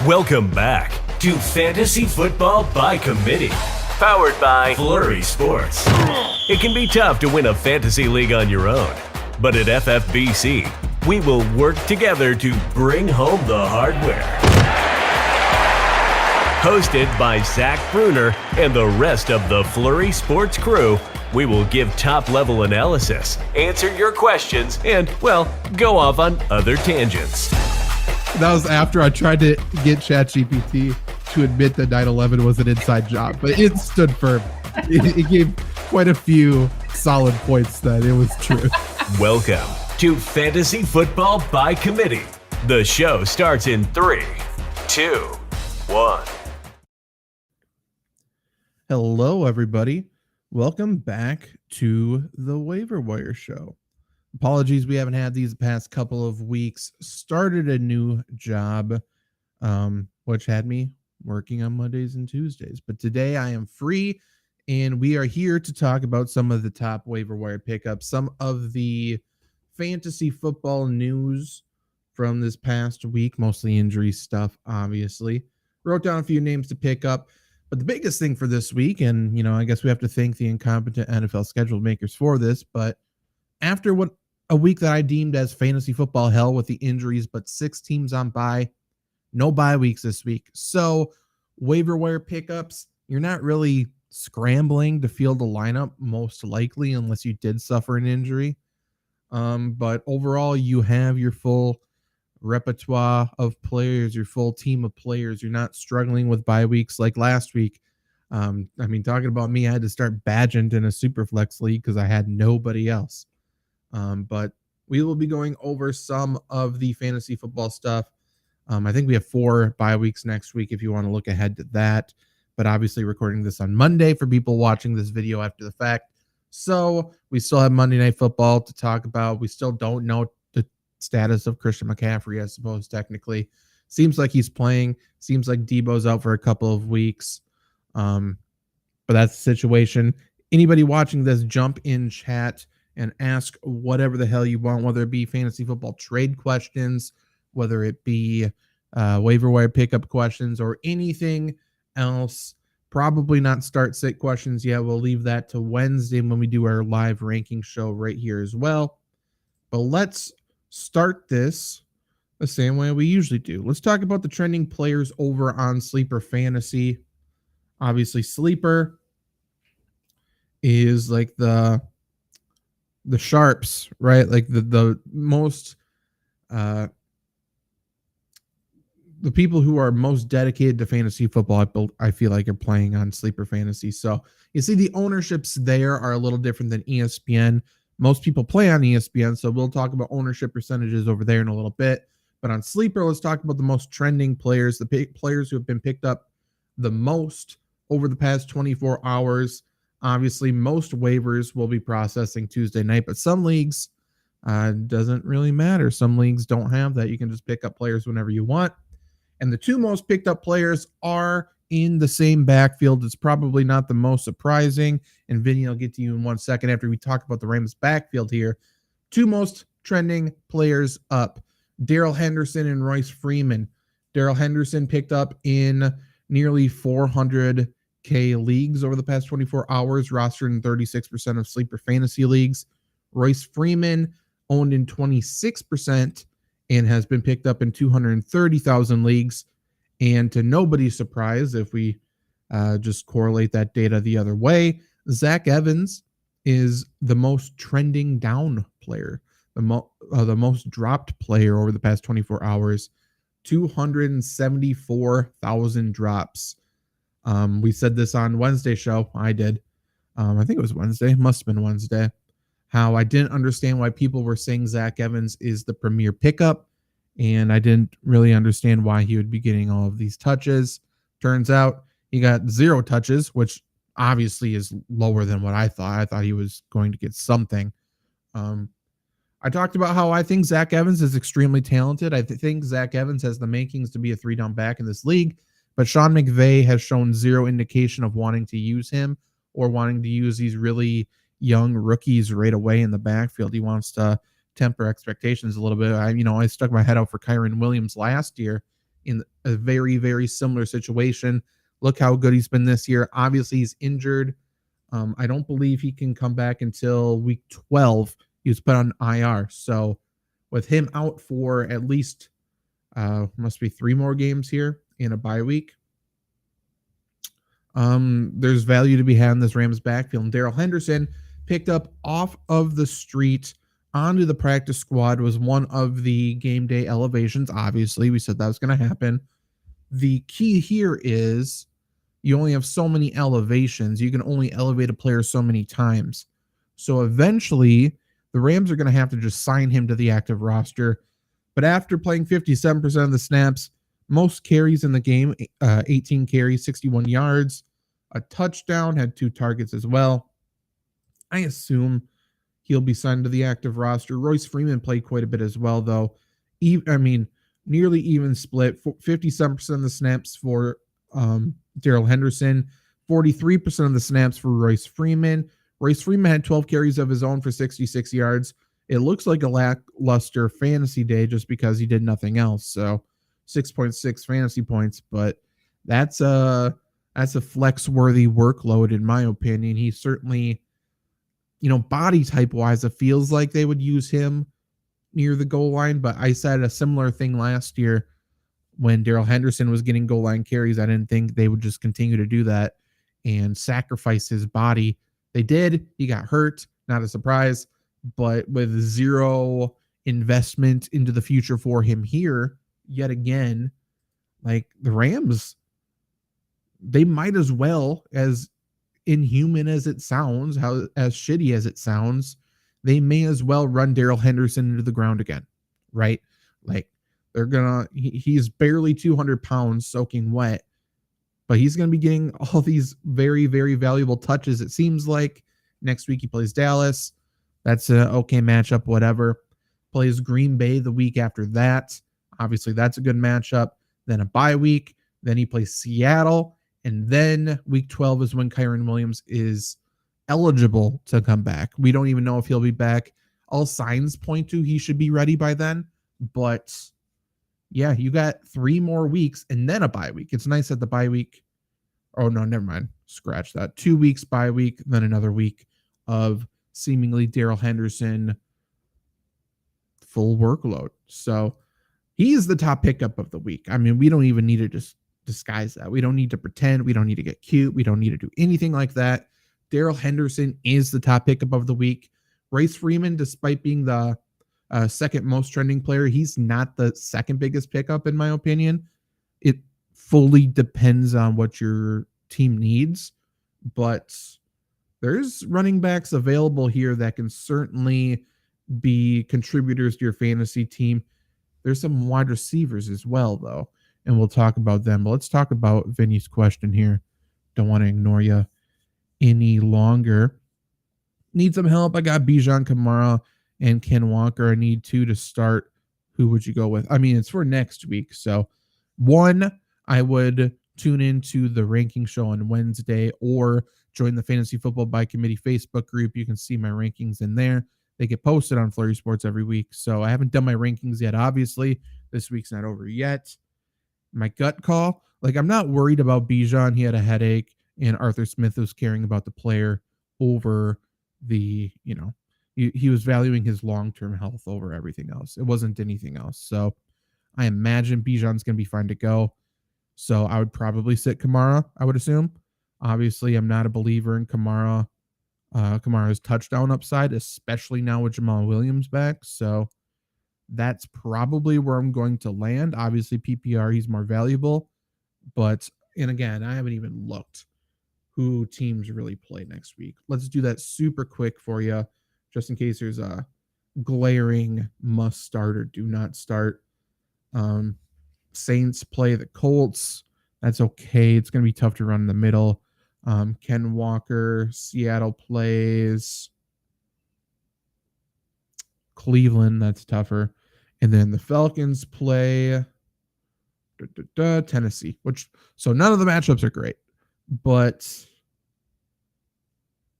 Welcome back to Fantasy Football by Committee, powered by Flurry Sports. It can be tough to win a fantasy league on your own, but at FFBC, we will work together to bring home the hardware. Hosted by Zach Bruner and the rest of the Flurry Sports crew, we will give top-level analysis, answer your questions, and, well, go off on other tangents. That was after I tried to get ChatGPT to admit that 9/11 was an inside job, but it stood firm. It gave quite a few solid points that it was true. Welcome to Fantasy Football by Committee. The show starts in 3, 2, 1. Hello, everybody. Welcome back to the Waiver Wire Show. Apologies, we haven't had these the past couple of weeks. Started a new job, which had me working on Mondays and Tuesdays. But today I am free, and we are here to talk about some of the top waiver wire pickups, some of the fantasy football news from this past week, mostly injury stuff, obviously. Wrote down a few names to pick up. But the biggest thing for this week, and, I guess we have to thank the incompetent NFL schedule makers for this, but after a week that I deemed as fantasy football hell with the injuries, but 6 teams on bye, no bye weeks this week. So waiver wire pickups, you're not really scrambling to field a lineup, most likely, unless you did suffer an injury. But overall, you have your full repertoire of players, your full team of players. You're not struggling with bye weeks like last week. Talking about me, I had to start Badgent in a super flex league because I had nobody else. But we will be going over some of the fantasy football stuff. I think we have 4 bye weeks next week if you want to look ahead to that. But obviously recording this on Monday for people watching this video after the fact. So we still have Monday Night Football to talk about. We still don't know the status of Christian McCaffrey, I suppose, technically. Seems like he's playing. Seems like Debo's out for a couple of weeks. But that's the situation. Anybody watching this, jump in chat and ask whatever the hell you want, whether it be fantasy football trade questions, whether it be waiver wire pickup questions, or anything else. Probably not start sit questions yet. We'll leave that to Wednesday when we do our live ranking show right here as well. But let's start this the same way we usually do. Let's talk about the trending players over on Sleeper Fantasy. Obviously, Sleeper is like the sharps, right? Like the most the people who are most dedicated to fantasy football, I feel like, are playing on Sleeper Fantasy. So you see the ownerships there are a little different than ESPN. Most people play on ESPN, so we'll talk about ownership percentages over there in a little bit. But on Sleeper, let's talk about the most trending players, the players who have been picked up the most over the past 24 hours. Obviously, most waivers will be processing Tuesday night, but some leagues doesn't really matter. Some leagues don't have that. You can just pick up players whenever you want. And the 2 most picked up players are in the same backfield. It's probably not the most surprising. And Vinny, I'll get to you in 1 second after we talk about the Rams backfield here. 2 most trending players up: Darrell Henderson and Royce Freeman. Darrell Henderson picked up in nearly 400K leagues over the past 24 hours, rostered in 36% of Sleeper Fantasy leagues. Royce Freeman owned in 26% and has been picked up in 230,000 leagues. And to nobody's surprise, if we just correlate that data the other way, Zach Evans is the most trending down player, the most dropped player over the past 24 hours, 274,000 drops. We said this on Wednesday show. I did. I think it was Wednesday. Must have been Wednesday. How I didn't understand why people were saying Zach Evans is the premier pickup, and I didn't really understand why he would be getting all of these touches. Turns out he got 0 touches, which obviously is lower than what I thought. I thought he was going to get something. I talked about how I think Zach Evans is extremely talented. I think Zach Evans has the makings to be a 3-down back in this league, but Sean McVay has shown 0 indication of wanting to use him or wanting to use these really young rookies right away in the backfield. He wants to temper expectations a little bit. I stuck my head out for Kyron Williams last year in a very, very similar situation. Look how good he's been this year. Obviously, he's injured. I don't believe he can come back until week 12. He was put on IR. So with him out for at least must be 3 more games here in a bye week, there's value to be had in this Rams backfield. And Darrell Henderson, picked up off of the street onto the practice squad, was one of the game day elevations. Obviously, we said that was going to happen. The key here is you only have so many elevations. You can only elevate a player so many times. So eventually, the Rams are going to have to just sign him to the active roster. But after playing 57% of the snaps, most carries in the game, 18 carries, 61 yards, a touchdown, had 2 targets as well. I assume he'll be signed to the active roster. Royce Freeman played quite a bit as well, though. Nearly even split. 57% of the snaps for Darrell Henderson, 43% of the snaps for Royce Freeman. Royce Freeman had 12 carries of his own for 66 yards. It looks like a lackluster fantasy day just because he did nothing else. So 6.6 fantasy points, but that's a flex-worthy workload in my opinion. He certainly, body type-wise, it feels like they would use him near the goal line, but I said a similar thing last year when Darrell Henderson was getting goal line carries. I didn't think they would just continue to do that and sacrifice his body. They did. He got hurt. Not a surprise, but with zero investment into the future for him here, yet again, like the Rams, they might as well, as inhuman as it sounds, as shitty as it sounds, they may as well run Darrell Henderson into the ground again, right? Like he's barely 200 pounds soaking wet, but he's going to be getting all these very, very valuable touches. It seems like next week he plays Dallas. That's an okay matchup, whatever. Plays Green Bay the week after that. Obviously, that's a good matchup. Then a bye week. Then he plays Seattle. And then week 12 is when Kyren Williams is eligible to come back. We don't even know if he'll be back. All signs point to he should be ready by then. But yeah, you got 3 more weeks and then a bye week. It's nice that the bye week. Oh, no, never mind. Scratch that. 2 weeks bye week, then another week of seemingly Darrell Henderson full workload. So he is the top pickup of the week. I mean, we don't even need to just disguise that. We don't need to pretend. We don't need to get cute. We don't need to do anything like that. Darrell Henderson is the top pickup of the week. Royce Freeman, despite being the second most trending player, he's not the second biggest pickup in my opinion. It fully depends on what your team needs, but there's running backs available here that can certainly be contributors to your fantasy team. There's some wide receivers as well, though, and we'll talk about them. But let's talk about Vinny's question here. Don't want to ignore you any longer. Need some help? I got Bijan Kamara and Ken Walker. I need 2 to start. Who would you go with? I mean, it's for next week. So, 1, I would tune into the ranking show on Wednesday or join the Fantasy Football by Committee Facebook group. You can see my rankings in there. They get posted on Flurry Sports every week. So I haven't done my rankings yet, obviously. This week's not over yet. My gut call, I'm not worried about Bijan. He had a headache, and Arthur Smith was caring about the player over the, he was valuing his long-term health over everything else. It wasn't anything else. So I imagine Bijan's going to be fine to go. So I would probably sit Kamara, I would assume. Obviously, I'm not a believer in Kamara's touchdown upside, especially now with Jamal Williams back. So that's probably where I'm going to land. Obviously, PPR, he's more valuable. And again, I haven't even looked who teams really play next week. Let's do that super quick for you, just in case there's a glaring must start or do not start. Saints play the Colts. That's okay. It's going to be tough to run in the middle. Ken Walker, Seattle plays Cleveland. That's tougher. And then the Falcons play Tennessee, so none of the matchups are great. But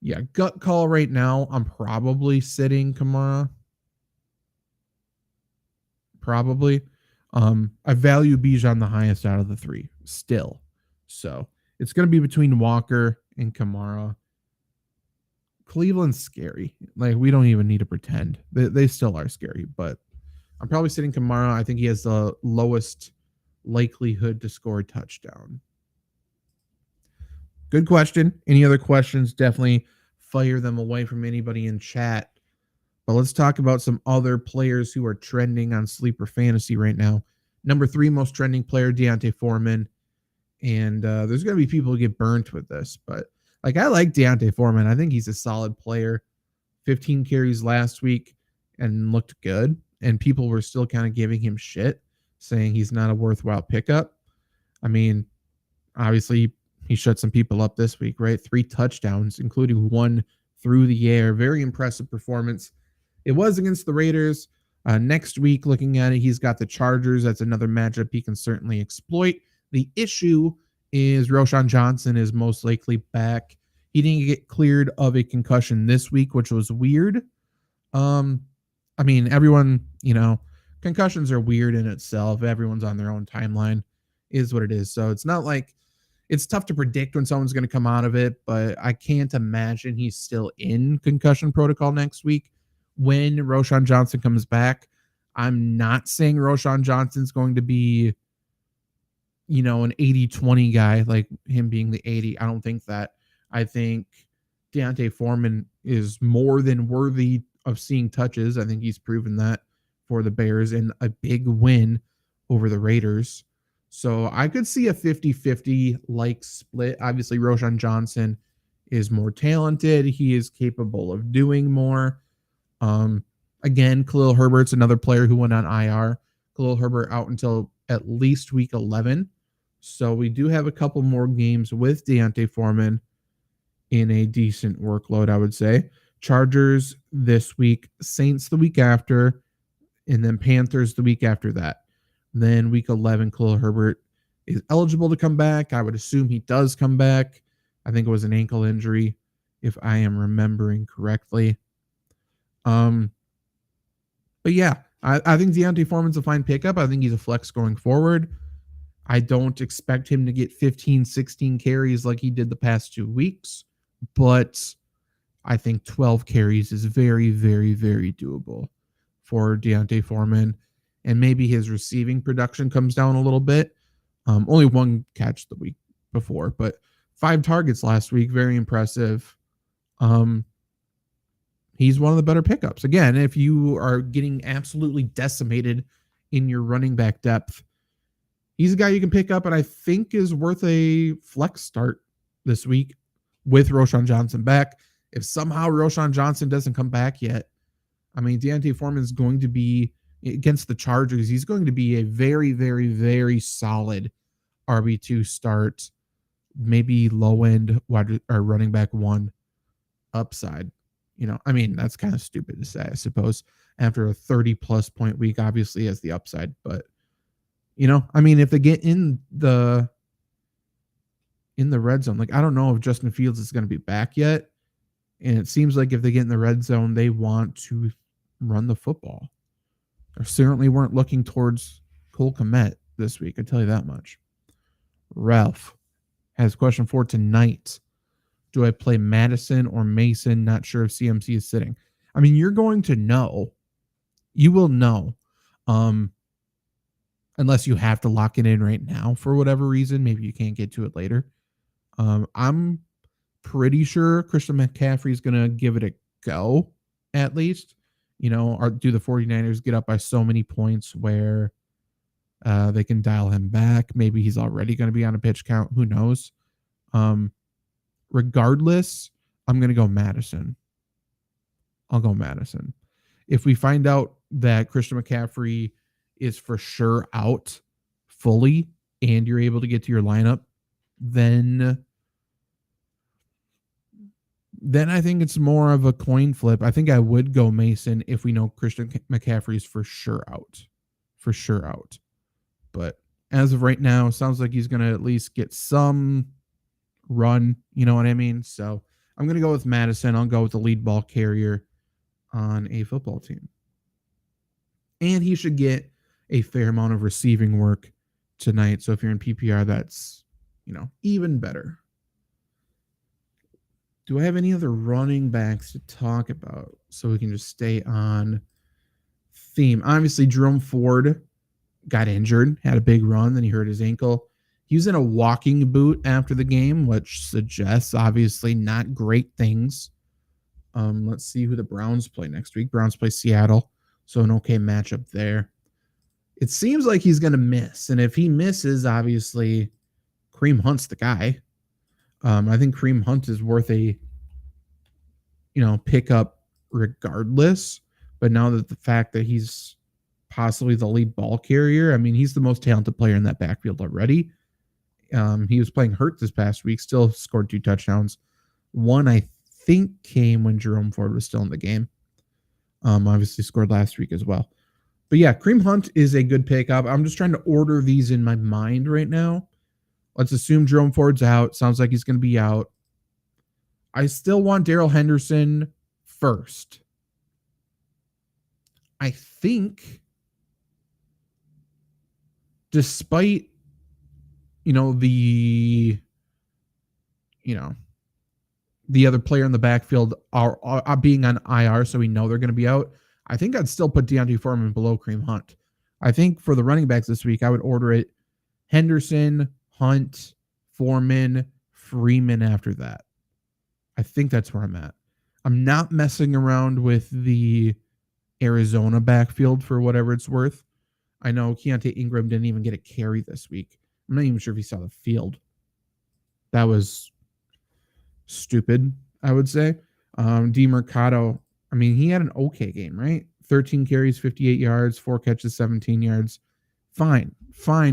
yeah, gut call right now, I'm probably sitting Kamara. Probably. I value Bijan the highest out of the three still. So it's going to be between Walker and Kamara. Cleveland's scary. Like, we don't even need to pretend. They still are scary, but I'm probably sitting Kamara. I think he has the lowest likelihood to score a touchdown. Good question. Any other questions? Definitely fire them away from anybody in chat. But let's talk about some other players who are trending on Sleeper Fantasy right now. Number 3 most trending player, Deontay Foreman. And there's going to be people who get burnt with this. But, like, I like Deontay Foreman. I think he's a solid player. 15 carries last week and looked good. And people were still kind of giving him shit, saying he's not a worthwhile pickup. I mean, obviously, he shut some people up this week, right? 3 touchdowns, including 1 through the air. Very impressive performance. It was against the Raiders. Next week, looking at it, he's got the Chargers. That's another matchup he can certainly exploit. The issue is Roschon Johnson is most likely back. He didn't get cleared of a concussion this week, which was weird. I mean, everyone, concussions are weird in itself. Everyone's on their own timeline, is what it is. So it's not like it's tough to predict when someone's going to come out of it, but I can't imagine he's still in concussion protocol next week when Roschon Johnson comes back. I'm not saying Roschon Johnson's going to be, an 80-20 guy, like him being the 80. I don't think that. I think Deontay Foreman is more than worthy of seeing touches. I think he's proven that for the Bears in a big win over the Raiders. So I could see a 50-50 like split. Obviously, Roschon Johnson is more talented. He is capable of doing more. Again, Khalil Herbert's another player who went on IR. Khalil Herbert out until at least week 11. So we do have a couple more games with Deontay Foreman in a decent workload, I would say. Chargers this week, Saints the week after, and then Panthers the week after that. Then week 11, Khalil Herbert is eligible to come back. I would assume he does come back. I think it was an ankle injury, if I am remembering correctly. But yeah, I think Deontay Foreman's a fine pickup. I think he's a flex going forward. I don't expect him to get 15, 16 carries like he did the past 2 weeks, but I think 12 carries is very, very, very doable for Deontay Foreman. And maybe his receiving production comes down a little bit. Only 1 catch the week before, but 5 targets last week. Very impressive. He's one of the better pickups. Again, if you are getting absolutely decimated in your running back depth, he's a guy you can pick up and I think is worth a flex start this week with Roschon Johnson back. If somehow Roschon Johnson doesn't come back yet, I mean, Deontay Foreman is going to be, against the Chargers, he's going to be a very, very, very solid RB2 start, maybe low-end wide or running back 1 upside. I mean, that's kind of stupid to say, I suppose, after a 30-plus point week, obviously has the upside. But, I mean, if they get in the red zone, like, I don't know if Justin Fields is going to be back yet. And it seems like if they get in the red zone, they want to run the football. They certainly weren't looking towards Cole Kmet this week, I tell you that much. Ralph has a question for tonight. Do I play Madison or Mason? Not sure if CMC is sitting. I mean, you're going to know. You will know. Unless you have to lock it in right now for whatever reason. Maybe you can't get to it later. I'm pretty sure Christian McCaffrey is going to give it a go, at least. Or do the 49ers get up by so many points where they can dial him back? Maybe he's already going to be on a pitch count. Who knows? Regardless, I'm going to go Madison. I'll go Madison. If we find out that Christian McCaffrey is for sure out fully and you're able to get to your lineup, then I think it's more of a coin flip. I think I would go Mason if we know Christian McCaffrey is for sure out. For sure out. But as of right now, sounds like he's going to at least get some run. You know what I mean? So I'm going to go with Madison. I'll go with the lead ball carrier on a football team. And he should get a fair amount of receiving work tonight. So if you're in PPR, that's, even better. Do I have any other running backs to talk about so we can just stay on theme? Obviously, Jerome Ford got injured, had a big run, then he hurt his ankle. He was in a walking boot after the game, which suggests obviously not great things. Let's see who the Browns play next week. Browns play Seattle, so an okay matchup there. It seems like he's going to miss, and if he misses, obviously, Kareem Hunt's the guy. I think Kareem Hunt is worth a, pickup regardless. But now that the fact that he's possibly the lead ball carrier, I mean, he's the most talented player in that backfield already. He was playing hurt this past week, still scored 2 touchdowns. One, I think, came when Jerome Ford was still in the game. Obviously scored last week as well. But yeah, Kareem Hunt is a good pickup. I'm just trying to order these in my mind right now. Let's assume Jerome Ford's out. Sounds like he's going to be out. I still want Darrell Henderson first. I think, despite, the other player in the backfield are being on IR, so we know they're going to be out, I think I'd still put Deontay Foreman below Kareem Hunt. I think for the running backs this week, I would order it Henderson, Hunt, Foreman, Freeman after that. I think that's where I'm at. I'm not messing around with the Arizona backfield for whatever it's worth. I know Keontae Ingram didn't even get a carry this week. I'm not even sure if he saw the field. That was stupid, I would say. DeMercado, I mean, he had an okay game, right? 13 carries, 58 yards, 4 catches, 17 yards. Fine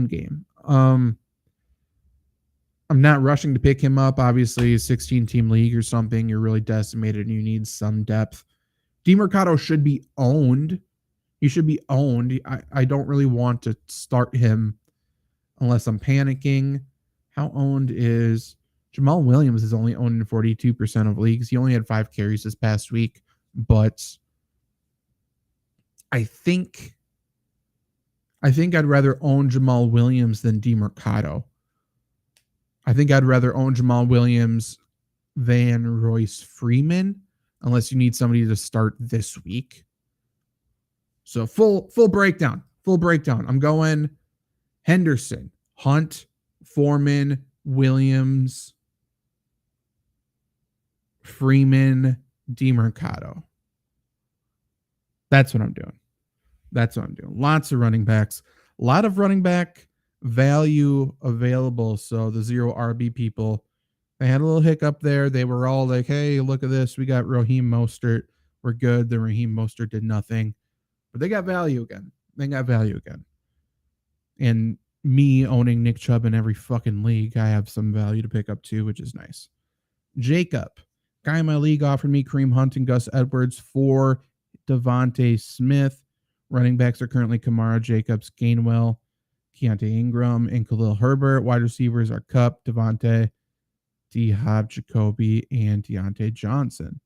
game. I'm not rushing to pick him up. Obviously, a 16-team league or something, you're really decimated and you need some depth. DeMercado should be owned. He should be owned. I don't really want to start him unless I'm panicking. How owned is Jamal Williams? Is only owned in 42% of leagues. He only had 5 carries this past week, but I think I'd rather own Jamal Williams than DeMercado. I think I'd rather own Jamal Williams than Royce Freeman, unless you need somebody to start this week. So full breakdown. I'm going Henderson, Hunt, Foreman, Williams, Freeman, DeMercado. That's what I'm doing. Lots of running backs. A lot of running back value available. So the 0 RB people, they had a little hiccup there. They were all like, hey, look at this. We got Raheem Mostert. We're good. The Raheem Mostert did nothing. But they got value again. And me owning Nick Chubb in every fucking league, I have some value to pick up too, which is nice. Jacob, guy in my league offered me Kareem Hunt and Gus Edwards for Devontae Smith. Running backs are currently Kamara, Jacobs, Gainwell, Keontae Ingram, and Khalil Herbert. Wide receivers are Kupp, Devontae, D-Hop, Jacoby, and Deontay Johnson.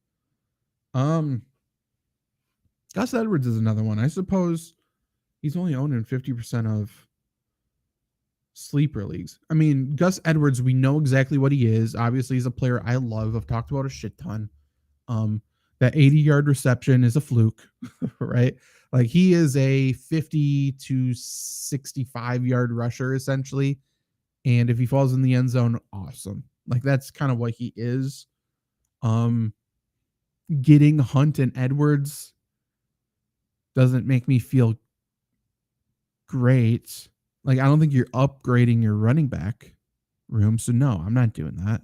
Gus Edwards is another one. I suppose he's only owned in 50% of sleeper leagues. I mean, Gus Edwards, we know exactly what he is. Obviously, he's a player I love. I've talked about a shit ton. That 80-yard reception is a fluke, right? Like, he is a 50 to 65-yard rusher, essentially. And if he falls in the end zone, awesome. Like, that's kind of what he is. Getting Hunt and Edwards doesn't make me feel great. Like, I don't think you're upgrading your running back room. So no, I'm not doing that.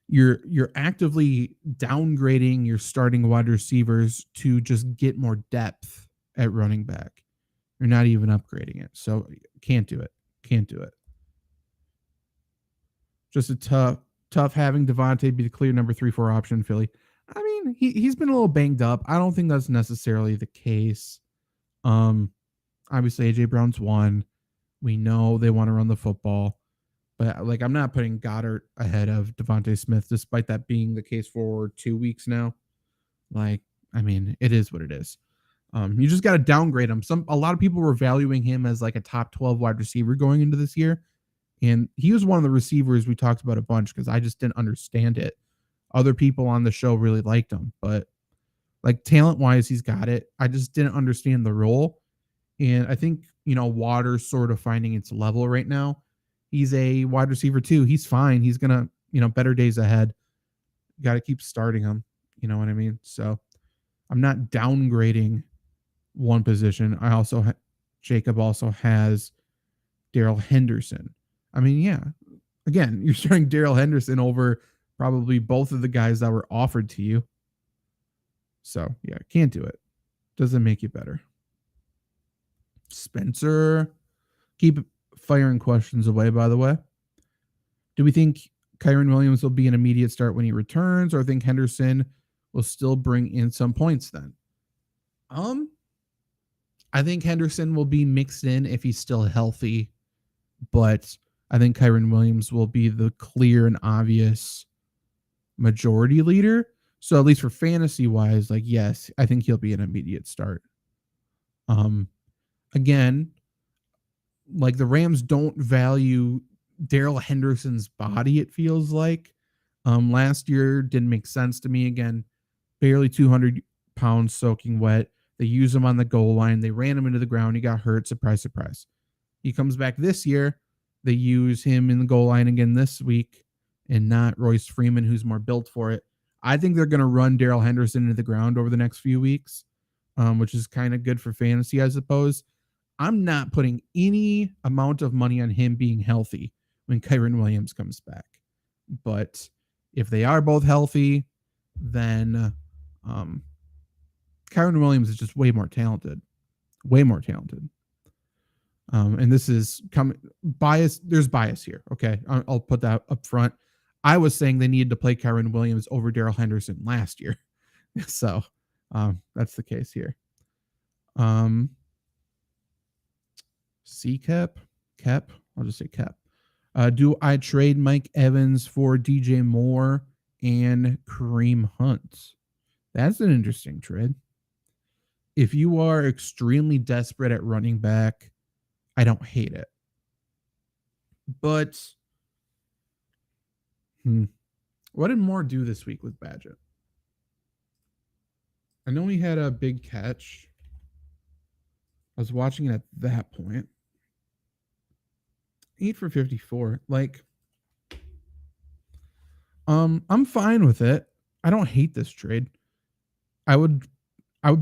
You're actively downgrading your starting wide receivers to just get more depth at running back. You're not even upgrading it. So can't do it. Just a tough having Devontae be the clear number 3-4 option in Philly. I mean, he's been a little banged up. I don't think that's necessarily the case. Obviously AJ Brown's one. We know they want to run the football, but like, I'm not putting Goddard ahead of Devontae Smith, despite that being the case for 2 weeks now. Like, I mean, it is what it is. You just got to downgrade him. A lot of people were valuing him as like a top 12 wide receiver going into this year. And he was one of the receivers we talked about a bunch because I just didn't understand it. Other people on the show really liked him, but like talent wise, he's got it. I just didn't understand the role. And I think, Water's sort of finding its level right now. He's a wide receiver too. He's fine. He's going to, better days ahead. Got to keep starting him. You know what I mean? So I'm not downgrading one position. Jacob also has Darrell Henderson. I mean, yeah, again, you're starting Darrell Henderson over probably both of the guys that were offered to you. So yeah, can't do it. Doesn't make you better. Spencer, keep firing questions away, by the way. Do we think Kyren Williams will be an immediate start when he returns, or think Henderson will still bring in some points then? I think Henderson will be mixed in if he's still healthy, but I think Kyren Williams will be the clear and obvious majority leader. So at least for fantasy wise, like, yes, I think he'll be an immediate start. Again, like the Rams don't value Darrell Henderson's body, it feels like. Last year didn't make sense to me. Again, barely 200 pounds soaking wet. They use him on the goal line. They ran him into the ground. He got hurt. Surprise, surprise. He comes back this year. They use him in the goal line again this week and not Royce Freeman, who's more built for it. I think they're going to run Darrell Henderson into the ground over the next few weeks, which is kind of good for fantasy, I suppose. I'm not putting any amount of money on him being healthy when Kyren Williams comes back. But if they are both healthy, then Kyren Williams is just way more talented. Way more talented. And this is bias. There's bias here. Okay. I'll put that up front. I was saying they needed to play Kyren Williams over Darrell Henderson last year. So that's the case here. C-Cap? Cap? I'll just say Cap. Do I trade Mike Evans for DJ Moore and Kareem Hunt? That's an interesting trade. If you are extremely desperate at running back, I don't hate it. But what did Moore do this week with Badgett? I know he had a big catch. I was watching it at that point. 8 for 54. Like, I'm fine with it. I don't hate this trade. I would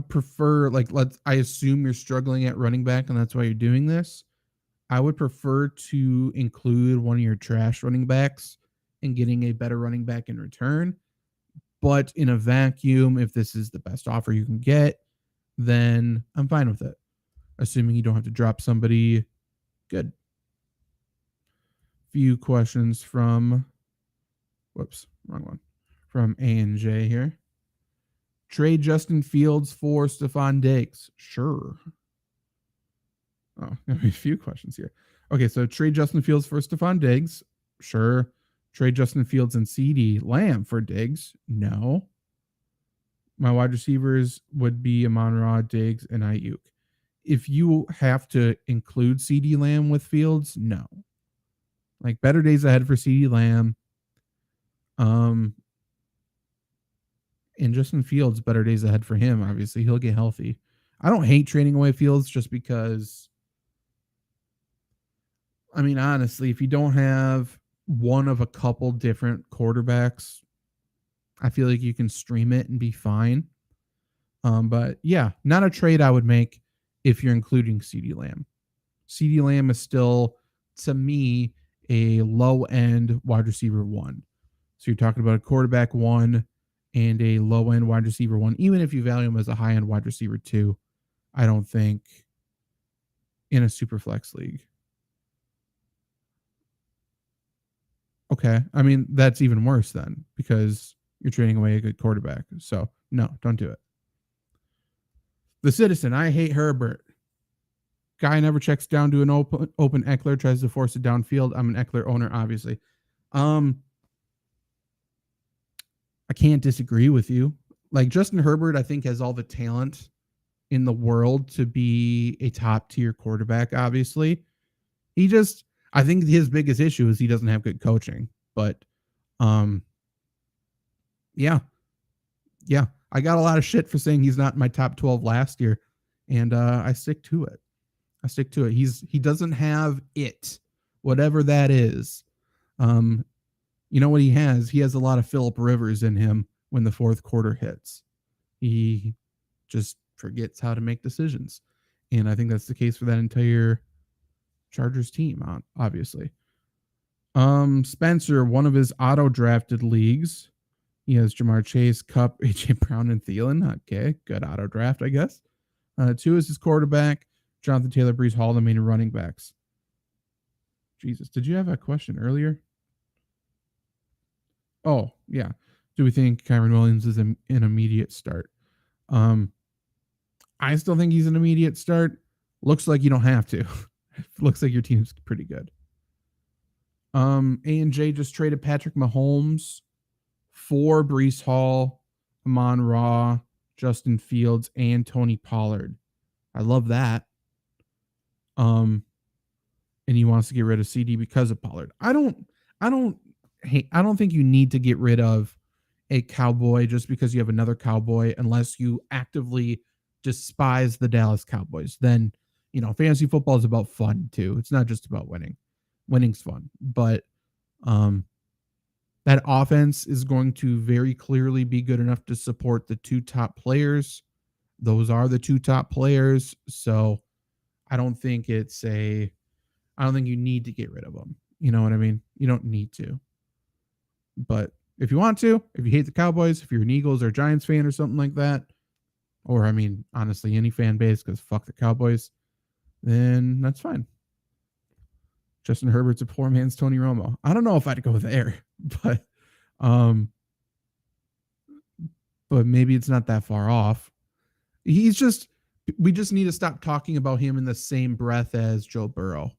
prefer, like, I assume you're struggling at running back and that's why you're doing this. I would prefer to include one of your trash running backs and getting a better running back in return. But in a vacuum, if this is the best offer you can get, then I'm fine with it. Assuming you don't have to drop somebody good. Few questions from, wrong one. From A&J here. Trade Justin Fields for Stephon Diggs. Sure. Oh, a few questions here. Okay, so trade Justin Fields for Stephon Diggs. Sure. Trade Justin Fields and CeeDee Lamb for Diggs. No. My wide receivers would be Amon-Ra, Diggs, and Ayuk. If you have to include CeeDee Lamb with Fields, no. Like, better days ahead for CeeDee Lamb. And Justin Fields, better days ahead for him. Obviously, he'll get healthy. I don't hate trading away Fields just because, I mean, honestly, if you don't have one of a couple different quarterbacks, I feel like you can stream it and be fine. But yeah, not a trade I would make if you're including CeeDee Lamb. CeeDee Lamb is still, to me, a low-end wide receiver 1. So you're talking about a quarterback 1 and a low-end wide receiver 1. Even if you value him as a high-end wide receiver 2, I don't think in a super flex league. Okay. I mean, that's even worse then because you're trading away a good quarterback. So no, don't do it. The Citizen, I hate Herbert. Guy never checks down to an open Eckler, tries to force it downfield. I'm an Eckler owner, obviously. I can't disagree with you. Like, Justin Herbert, I think, has all the talent in the world to be a top tier quarterback, obviously. I think his biggest issue is he doesn't have good coaching. But yeah. I got a lot of shit for saying he's not in my top 12 last year. And I stick to it. He doesn't have it, whatever that is. You know what he has? He has a lot of Phillip Rivers in him when the fourth quarter hits. He just forgets how to make decisions. And I think that's the case for that entire Chargers team, obviously. Spencer, one of his auto-drafted leagues, he has Jamar Chase, Kupp, A.J. Brown, and Thielen. Okay, good auto-draft, I guess. 2 is his quarterback, Jonathan Taylor, Breece Hall, the main running backs. Jesus, did you have a question earlier? Oh, yeah. Do we think Kyren Williams is an immediate start? I still think he's an immediate start. Looks like you don't have to. Looks like your team's pretty good. A&J just traded Patrick Mahomes for Breece Hall, Amon-Ra, Justin Fields, and Tony Pollard. I love that. And he wants to get rid of CD because of Pollard. I don't think you need to get rid of a Cowboy just because you have another Cowboy unless you actively despise the Dallas Cowboys. Then, fantasy football is about fun too. It's not just about winning. Winning's fun. But that offense is going to very clearly be good enough to support the 2 top players. Those are the 2 top players. So I don't think you need to get rid of them. You know what I mean? You don't need to. But if you want to, if you hate the Cowboys, if you're an Eagles or Giants fan or something like that, or honestly, any fan base, because fuck the Cowboys, then that's fine. Justin Herbert's a poor man's Tony Romo. I don't know if I'd go there, but maybe it's not that far off. We just need to stop talking about him in the same breath as Joe Burrow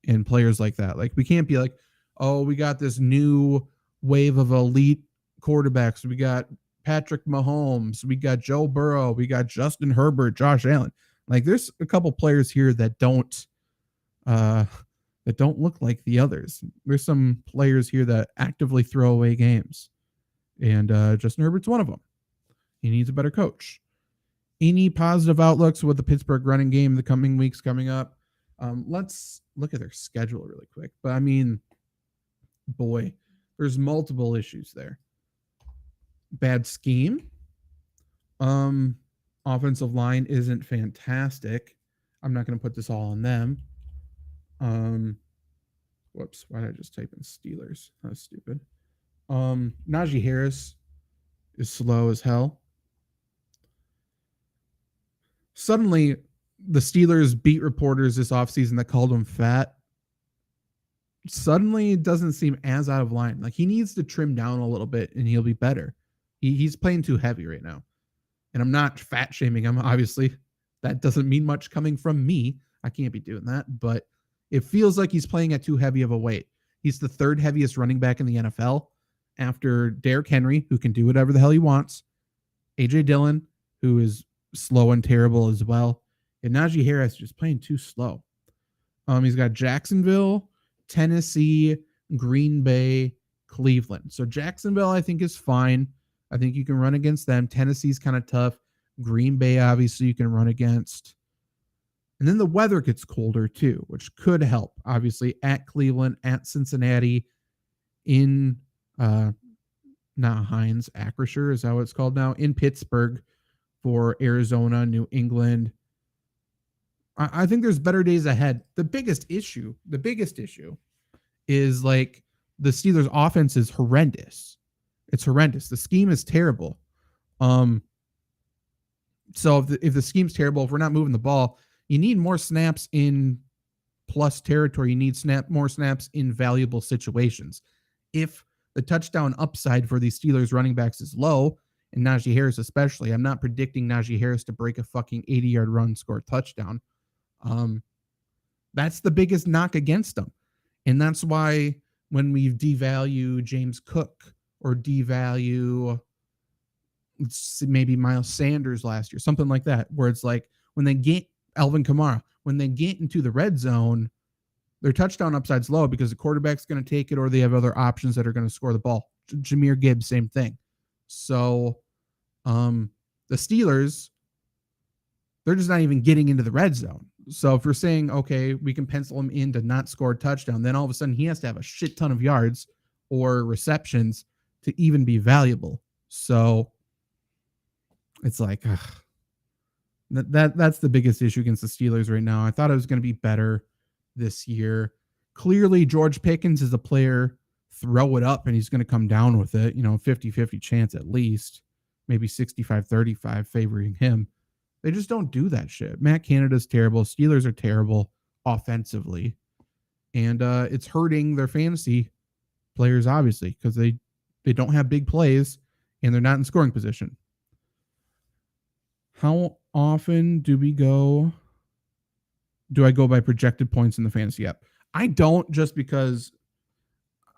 and players like that. Like, we can't be like, oh, we got this new wave of elite quarterbacks. We got Patrick Mahomes. We got Joe Burrow. We got Justin Herbert, Josh Allen. Like, there's a couple players here that don't look like the others. There's some players here that actively throw away games. And Justin Herbert's one of them. He needs a better coach. Any positive outlooks with the Pittsburgh running game in the coming weeks coming up? Let's look at their schedule really quick. But boy, there's multiple issues there. Bad scheme. Offensive line isn't fantastic. I'm not going to put this all on them. Whoops, why did I just type in Steelers? That was stupid. Najee Harris is slow as hell. Suddenly, the Steelers beat reporters this offseason that called him fat. Suddenly, it doesn't seem as out of line. Like, he needs to trim down a little bit and he'll be better. He's playing too heavy right now. And I'm not fat shaming him, obviously. That doesn't mean much coming from me. I can't be doing that. But it feels like he's playing at too heavy of a weight. He's the 3rd heaviest running back in the NFL after Derrick Henry, who can do whatever the hell he wants, A.J. Dillon, who is slow and terrible as well, and Najee Harris just playing too slow. He's got Jacksonville, Tennessee, Green Bay, Cleveland. So Jacksonville, I think, is fine. I think you can run against them. Tennessee's kind of tough. Green Bay, obviously, you can run against. And then the weather gets colder too, which could help. Obviously, at Cleveland, at Cincinnati, in not Heinz, Acrisure is how it's called now, in Pittsburgh for Arizona, New England. I think there's better days ahead. The biggest issue is like the Steelers' offense is horrendous. It's horrendous. The scheme is terrible. So if the scheme's terrible, if we're not moving the ball, you need more snaps in plus territory. You need more snaps in valuable situations. If the touchdown upside for these Steelers running backs is low, and Najee Harris especially, I'm not predicting Najee Harris to break a fucking 80-yard run, score a touchdown. That's the biggest knock against them. And that's why when we devalue James Cook or devalue maybe Miles Sanders last year, something like that, where it's like when they get Alvin Kamara, when they get into the red zone, their touchdown upside's low because the quarterback's going to take it or they have other options that are going to score the ball. Jahmyr Gibbs, same thing. So the Steelers, they're just not even getting into the red zone. So if we're saying, okay, we can pencil him in to not score a touchdown, then all of a sudden he has to have a shit ton of yards or receptions to even be valuable. So it's like that's the biggest issue against the Steelers right now. I thought it was going to be better this year. Clearly, George Pickens is a player, throw it up and he's going to come down with it. 50-50 chance at least, maybe 65-35 favoring him. They just don't do that shit. Matt Canada's terrible. Steelers are terrible offensively. And it's hurting their fantasy players, obviously, because they don't have big plays and they're not in scoring position. How often do I go by projected points in the fantasy app? I don't, just because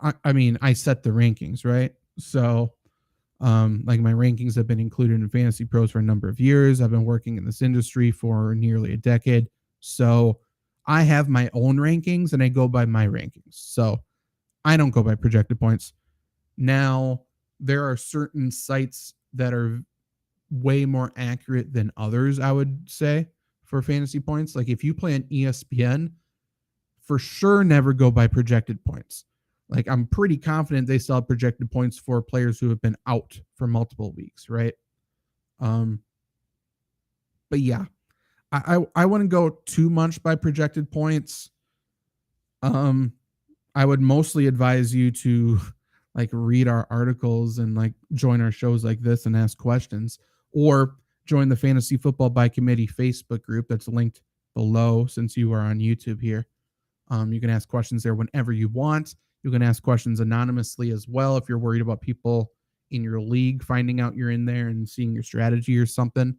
I set the rankings, right? So like my rankings have been included in Fantasy Pros for a number of years. I've been working in this industry for nearly a decade. So I have my own rankings and I go by my rankings. So I don't go by projected points. Now, there are certain sites that are way more accurate than others, I would say, for fantasy points. Like if you play on ESPN, for sure never go by projected points. Like I'm pretty confident they still have projected points for players who have been out for multiple weeks, right? But yeah, I wouldn't go too much by projected points. I would mostly advise you to like read our articles and like join our shows like this and ask questions, or join the Fantasy Football by Committee Facebook group that's linked below since you are on YouTube here. You can ask questions there whenever you want. You can ask questions anonymously as well if you're worried about people in your league finding out you're in there and seeing your strategy or something.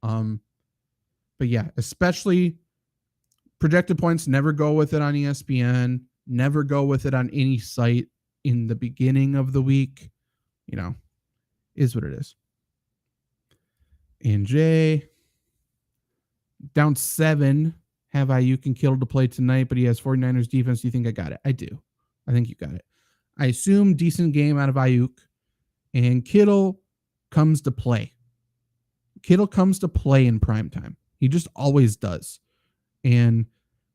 But yeah, especially projected points, never go with it on ESPN. Never go with it on any site in the beginning of the week. Is what it is. And Jay, down 7. Have Ayuk and Kittle to play tonight, but he has 49ers defense. Do you think I got it? I do. I think you got it. I assume decent game out of Ayuk, and Kittle comes to play. Kittle comes to play in primetime. He just always does. And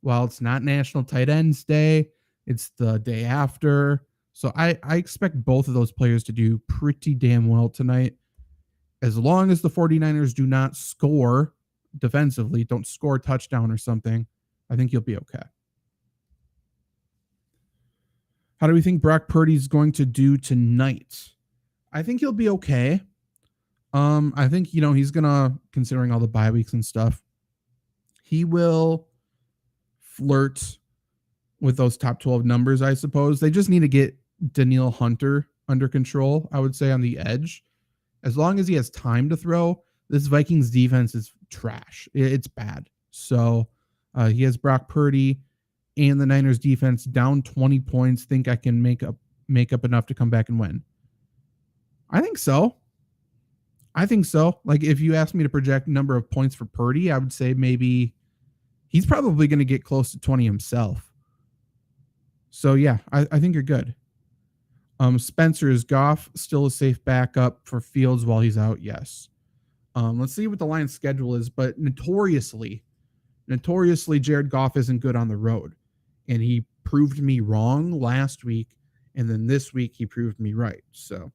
while it's not National Tight Ends Day, it's the day after. So I expect both of those players to do pretty damn well tonight. As long as the 49ers do not score defensively, don't score a touchdown or something, I think you'll be okay. How do we think Brock Purdy's going to do tonight? I think he'll be okay. I think, he's going to, considering all the bye weeks and stuff, he will flirt with those top 12 numbers, I suppose. They just need to get Danielle Hunter under control, I would say, on the edge. As long as he has time to throw, this Vikings defense is trash. It's bad. So he has Brock Purdy and the Niners defense down 20 points. Think I can make up enough to come back and win? I think so. Like if you asked me to project number of points for Purdy, I would say maybe he's probably going to get close to 20 himself. So yeah, I think you're good. Spencer, is Goff still a safe backup for Fields while he's out? Yes. Let's see what the Lions' schedule is, but notoriously, Jared Goff isn't good on the road. And he proved me wrong last week, and then this week he proved me right. So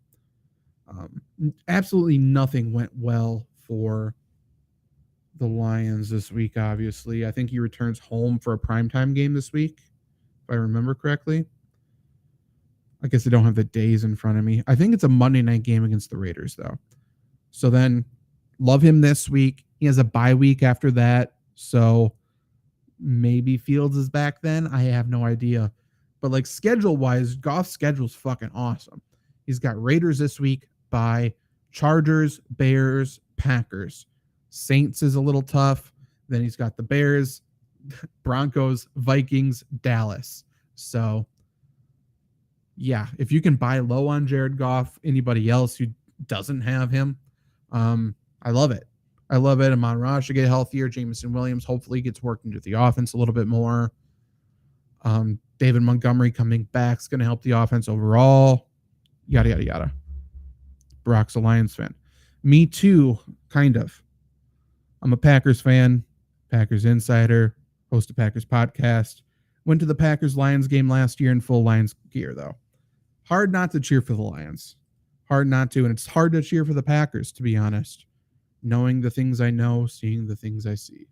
absolutely nothing went well for the Lions this week, obviously. I think he returns home for a primetime game this week, if I remember correctly. I guess I don't have the days in front of me. I think it's a Monday night game against the Raiders, though. So then, love him this week. He has a bye week after that. So maybe Fields is back then. I have no idea. But like schedule-wise, Goff's schedule's fucking awesome. He's got Raiders this week, bye, Chargers, Bears, Packers. Saints is a little tough. Then he's got the Bears, Broncos, Vikings, Dallas. So yeah, if you can buy low on Jared Goff, anybody else who doesn't have him, I love it. Amon-Ra should get healthier. Jameson Williams hopefully gets worked into the offense a little bit more. David Montgomery coming back is going to help the offense overall. Yada, yada, yada. Brock's a Lions fan. Me too, kind of. I'm a Packers fan, Packers insider, host a Packers podcast. Went to the Packers-Lions game last year in full Lions gear, though. Hard not to cheer for the Lions. Hard not to, and it's hard to cheer for the Packers, to be honest. Knowing the things I know, seeing the things I see.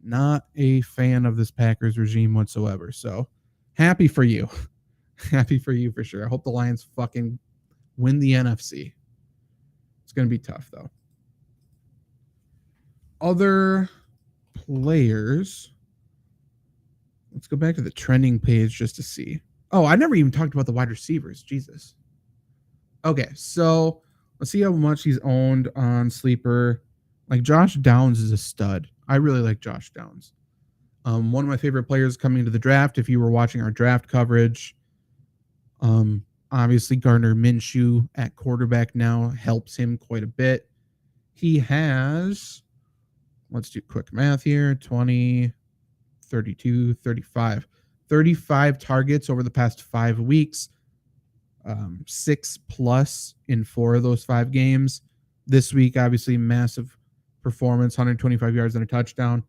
Not a fan of this Packers regime whatsoever, so happy for you. Happy for you for sure. I hope the Lions fucking win the NFC. It's going to be tough, though. Other players. Let's go back to the trending page just to see. Oh, I never even talked about the wide receivers. Jesus. Okay, so let's see how much he's owned on Sleeper. Like, Josh Downs is a stud. I really like Josh Downs. One of my favorite players coming into the draft, if you were watching our draft coverage. Obviously, Gardner Minshew at quarterback now helps him quite a bit. He has, let's do quick math here, 20, 32, 35. 35 targets over the past 5 weeks. 6+ in 4 of those 5 games. This week, obviously, massive performance, 125 yards and a touchdown.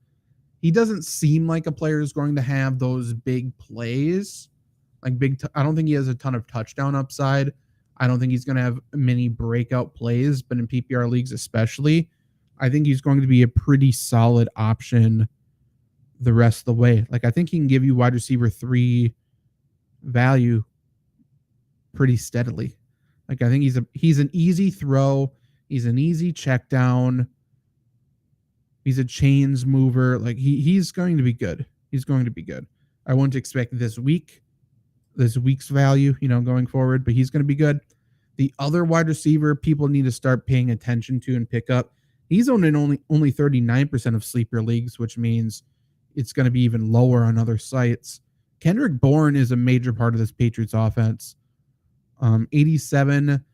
He doesn't seem like a player who's going to have those big plays. I don't think he has a ton of touchdown upside. I don't think he's going to have many breakout plays, but in PPR leagues especially, I think he's going to be a pretty solid option the rest of the way. Like, I think he can give you wide receiver 3 value pretty steadily. Like, I think he's an easy throw. He's an easy check down. He's a chains mover. Like, he's going to be good. He's going to be good. I wouldn't expect this week's value, going forward, but he's going to be good. The other wide receiver people need to start paying attention to and pick up. He's owned in only 39% of sleeper leagues, which means it's going to be even lower on other sites. Kendrick Bourne is a major part of this Patriots offense. 87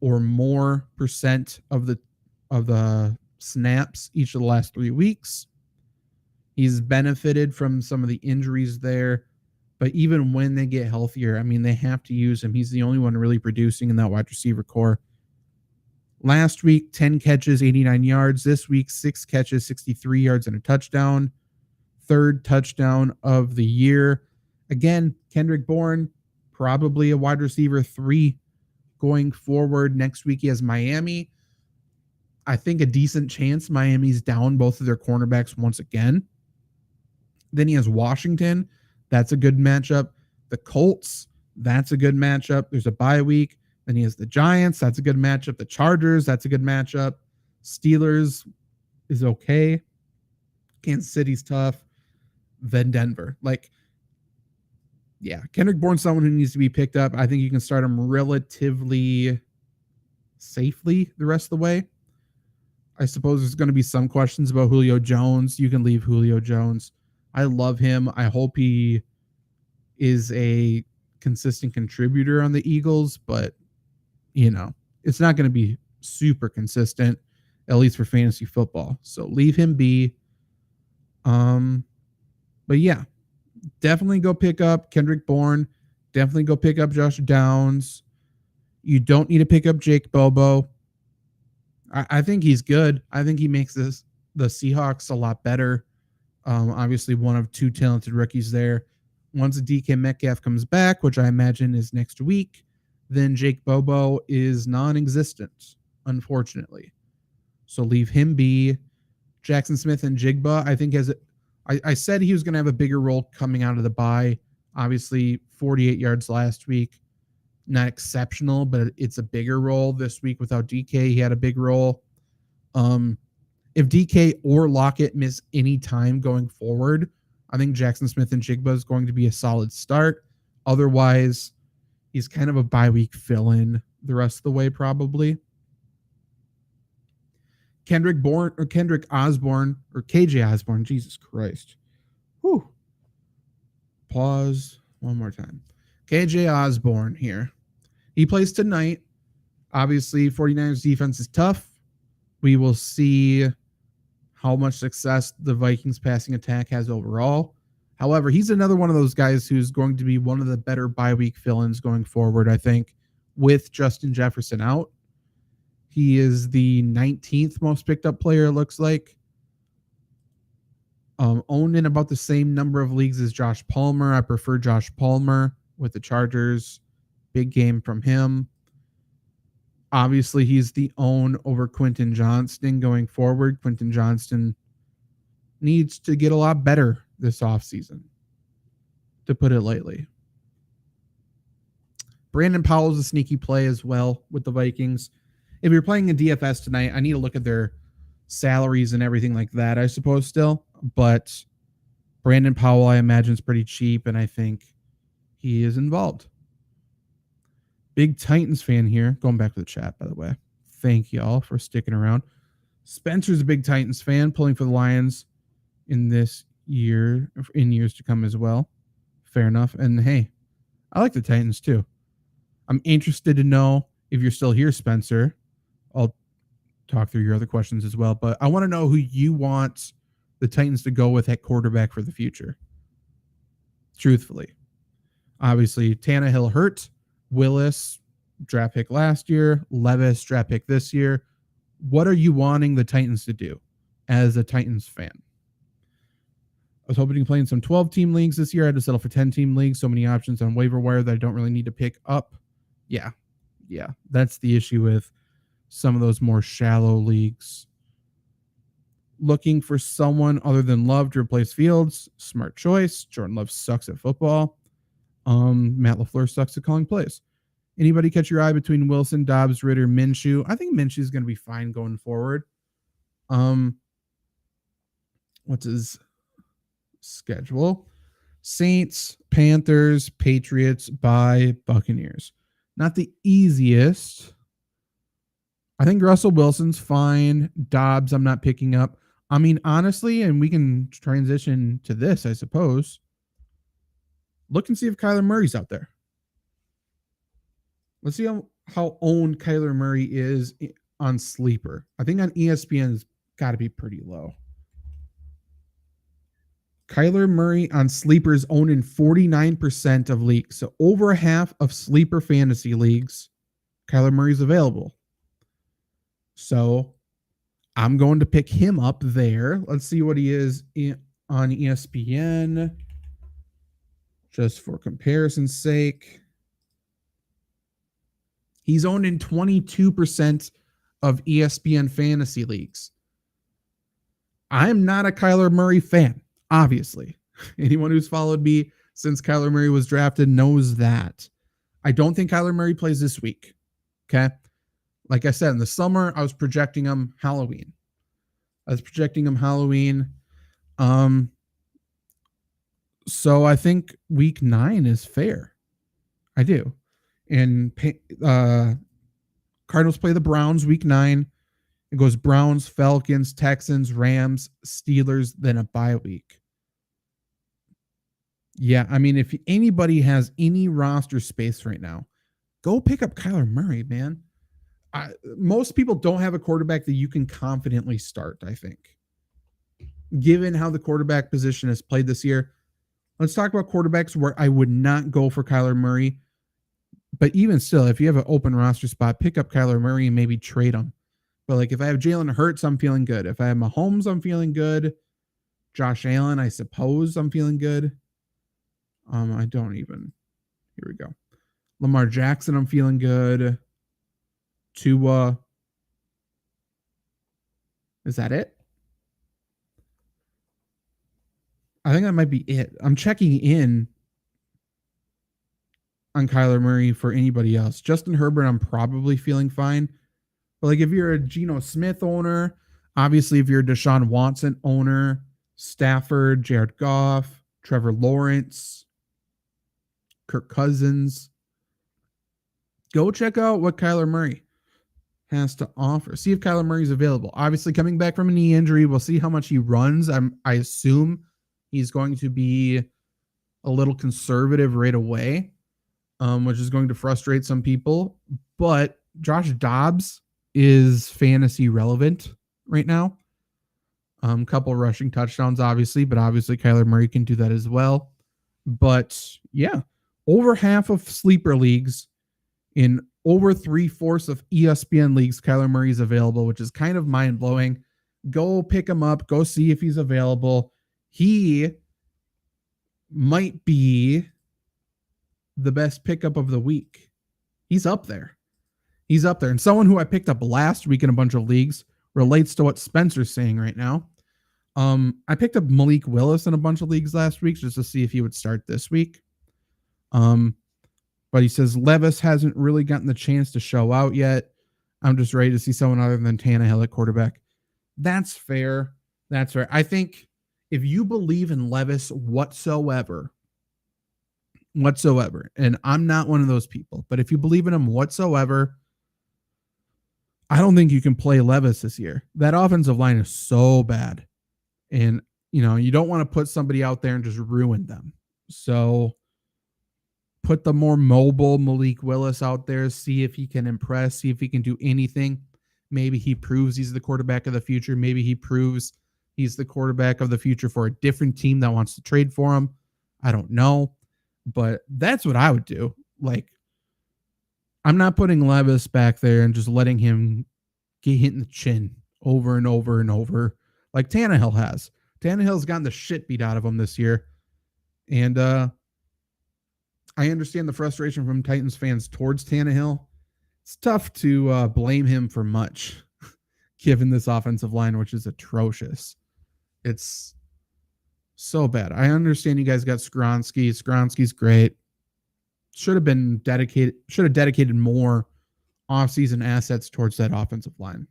or more % of the snaps each of the last 3 weeks. He's benefited from some of the injuries there, but even when they get healthier, I mean, they have to use him. He's the only one really producing in that wide receiver core. Last week, 10 catches, 89 yards. This week, 6 catches, 63 yards and a touchdown. 3rd touchdown of the year. Again, Kendrick Bourne, probably a wide receiver 3 going forward. Next week, he has Miami. I think a decent chance Miami's down both of their cornerbacks once again. Then he has Washington. That's a good matchup. The Colts, that's a good matchup. There's a bye week. Then he has the Giants. That's a good matchup. The Chargers, that's a good matchup. Steelers is okay. Kansas City's tough. Then Denver. Like, yeah, Kendrick Bourne's someone who needs to be picked up. I think you can start him relatively safely the rest of the way. I suppose there's going to be some questions about Julio Jones. You can leave Julio Jones. I love him. I hope he is a consistent contributor on the Eagles, but, it's not going to be super consistent, at least for fantasy football. So leave him be. But yeah, definitely go pick up Kendrick Bourne. Definitely go pick up Josh Downs. You don't need to pick up Jake Bobo. I think he's good. I think he makes the Seahawks a lot better. Obviously, one of 2 talented rookies there. Once DK Metcalf comes back, which I imagine is next week, then Jake Bobo is non-existent, unfortunately. So leave him be. Jackson Smith and Jigba, I think, I said he was going to have a bigger role coming out of the bye. Obviously, 48 yards last week. Not exceptional, but it's a bigger role this week without DK. He had a big role. If DK or Lockett miss any time going forward, I think Jackson Smith and Jigba is going to be a solid start. Otherwise, he's kind of a bye week fill-in the rest of the way, probably. Kendrick Osborne, or KJ Osborne, Jesus Christ. Whew. Pause one more time. KJ Osborne here. He plays tonight. Obviously, 49ers defense is tough. We will see how much success the Vikings passing attack has overall. However, he's another one of those guys who's going to be one of the better bye week fill-ins going forward, I think, with Justin Jefferson out. He is the 19th most picked up player, it looks like. Owned in about the same number of leagues as Josh Palmer. I prefer Josh Palmer with the Chargers. Big game from him. Obviously, he's the own over Quentin Johnston going forward. Quentin Johnston needs to get a lot better this offseason, to put it lightly. Brandon Powell's a sneaky play as well with the Vikings. If you're playing a DFS tonight, I need to look at their salaries and everything like that, I suppose, still. But Brandon Powell, I imagine, is pretty cheap, and I think he is involved. Big Titans fan here. Going back to the chat, by the way. Thank y'all for sticking around. Spencer's a big Titans fan, pulling for the Lions in this year, in years to come as well. Fair enough. And hey, I like the Titans too. I'm interested to know if you're still here, Spencer. I'll talk through your other questions as well, but I want to know who you want the Titans to go with at quarterback for the future. Truthfully. Obviously, Tannehill hurt. Willis, draft pick last year. Levis, draft pick this year. What are you wanting the Titans to do as a Titans fan? I was hoping to play in some 12-team leagues this year. I had to settle for 10-team leagues. So many options on waiver wire that I don't really need to pick up. Yeah. That's the issue with some of those more shallow leagues. Looking for someone other than Love to replace Fields. Smart choice. Jordan Love sucks at football. Matt LaFleur sucks at calling plays. Anybody catch your eye between Wilson, Dobbs, Ritter, Minshew? I think Minshew is going to be fine going forward. What's his schedule? Saints, Panthers, Patriots, bye, Buccaneers. Not the easiest. I think Russell Wilson's fine. Dobbs, I'm not picking up. I mean, honestly, and we can transition to this, I suppose. Look and see if Kyler Murray's out there. Let's see how owned Kyler Murray is on Sleeper. I think on ESPN it's got to be pretty low. Kyler Murray on Sleeper is owned in 49% of leagues. So over half of Sleeper fantasy leagues, Kyler Murray's available. So I'm going to pick him up there. Let's see what he is on ESPN. Just for comparison's sake. He's owned in 22% of ESPN fantasy leagues. I'm not a Kyler Murray fan, obviously. Anyone who's followed me since Kyler Murray was drafted knows that. I don't think Kyler Murray plays this week. Okay? Like I said, in the summer, I was projecting him Halloween. So I think week 9 is fair. I do. And Cardinals play the Browns week 9. It goes Browns, Falcons, Texans, Rams, Steelers, then a bye week. Yeah, I mean, if anybody has any roster space right now, go pick up Kyler Murray, man. Most people don't have a quarterback that you can confidently start, I think. Given how the quarterback position has played this year, let's talk about quarterbacks where I would not go for Kyler Murray. But even still, if you have an open roster spot, pick up Kyler Murray and maybe trade him. But like if I have Jalen Hurts, I'm feeling good. If I have Mahomes, I'm feeling good. Josh Allen, I suppose I'm feeling good. I don't even. Here we go. Lamar Jackson, I'm feeling good. Tua. Is that it? I think that might be it. I'm checking in on Kyler Murray for anybody else. Justin Herbert, I'm probably feeling fine. But like if you're a Geno Smith owner, obviously if you're a Deshaun Watson owner, Stafford, Jared Goff, Trevor Lawrence, Kirk Cousins, go check out what Kyler Murray has to offer. See if Kyler Murray's available. Obviously coming back from a knee injury, we'll see how much he runs. I assume he's going to be a little conservative right away, which is going to frustrate some people. But Josh Dobbs, is fantasy relevant right now. Couple rushing touchdowns, obviously, but obviously Kyler Murray can do that as well. But yeah, over half of sleeper leagues, in over 3/4 of ESPN leagues, Kyler Murray is available, which is kind of mind blowing. Go pick him up. Go see if he's available. He might be the best pickup of the week. He's up there. He's up there. And someone who I picked up last week in a bunch of leagues relates to what Spencer's saying right now. I picked up Malik Willis in a bunch of leagues last week just to see if he would start this week. But he says Levis hasn't really gotten the chance to show out yet. I'm just ready to see someone other than Tannehill at quarterback. That's fair. That's fair. I think if you believe in Levis whatsoever, and I'm not one of those people, but if you believe in him whatsoever, I don't think you can play Levis this year. That offensive line is so bad. And, you don't want to put somebody out there and just ruin them. So put the more mobile Malik Willis out there, see if he can impress, see if he can do anything. Maybe he proves he's the quarterback of the future. Maybe he proves he's the quarterback of the future for a different team that wants to trade for him. I don't know. But that's what I would do. Like, I'm not putting Levis back there and just letting him get hit in the chin over and over and over like Tannehill has. Tannehill's gotten the shit beat out of him this year. And I understand the frustration from Titans fans towards Tannehill. It's tough to blame him for much, given this offensive line, which is atrocious. It's so bad. I understand you guys got Skronsky. Skronsky's great. Should have dedicated more offseason assets towards that offensive line.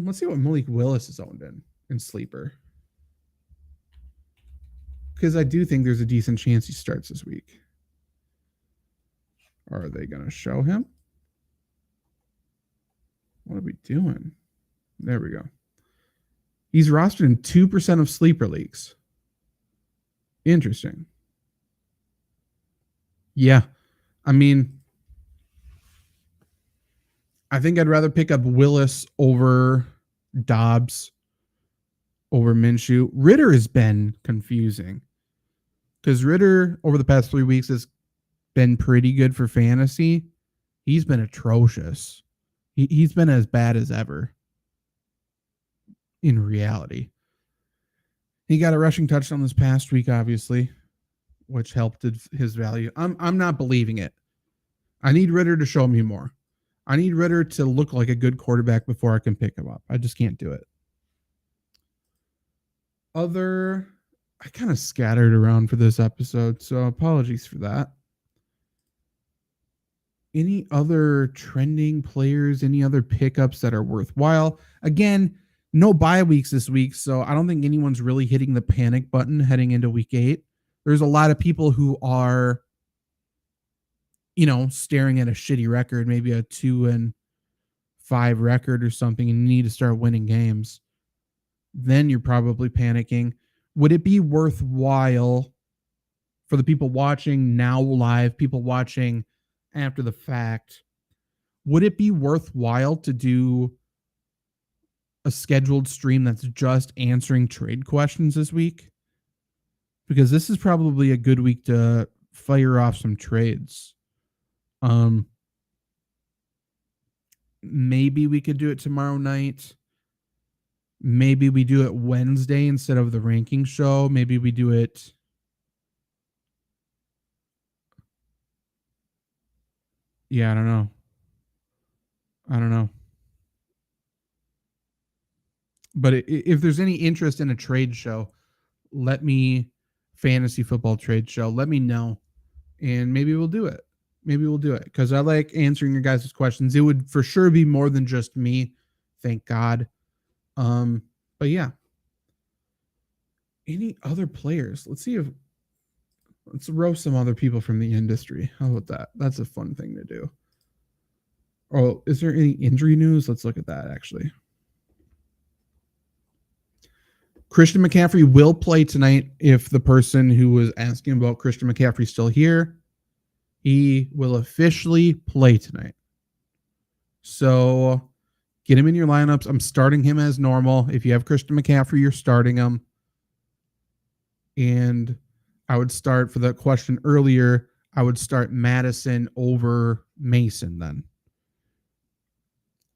Let's see what Malik Willis is owned in sleeper. Because I do think there's a decent chance he starts this week. Are they going to show him? What are we doing? There we go. He's rostered in 2% of sleeper leagues. Interesting. Yeah. I mean, I think I'd rather pick up Willis over Dobbs, over Minshew. Ritter has been confusing because Ritter over the past 3 weeks has been pretty good for fantasy. He's been atrocious. He's been as bad as ever in reality. He got a rushing touchdown this past week, obviously, which helped his value. I'm not believing it. I need Ritter to show me more. I need Ritter to look like a good quarterback before I can pick him up. I just can't do it. I kind of scattered around for this episode, so apologies for that. Any other trending players, any other pickups that are worthwhile? Again, no bye weeks this week, so I don't think anyone's really hitting the panic button heading into week 8. There's a lot of people who are, staring at a shitty record, maybe a 2-5 record or something, and you need to start winning games. Then you're probably panicking. Would it be worthwhile for the people watching now live, people watching after the fact, would it be worthwhile to do a scheduled stream that's just answering trade questions this week? Because this is probably a good week to fire off some trades. Maybe we could do it tomorrow night. Maybe we do it Wednesday instead of the ranking show. Maybe we do it. Yeah, I don't know. But if there's any interest in a trade show, fantasy football trade show, let me know. And maybe we'll do it. Because I like answering your guys' questions. It would for sure be more than just me. Thank God. But yeah. Any other players? Let's roast some other people from the industry. How about that? That's a fun thing to do. Oh, is there any injury news? Let's look at that, actually. Christian McCaffrey will play tonight if the person who was asking about Christian McCaffrey is still here. He will officially play tonight. So get him in your lineups. I'm starting him as normal. If you have Christian McCaffrey, you're starting him. And I would start, for the question earlier, I would start Madison over Mason then.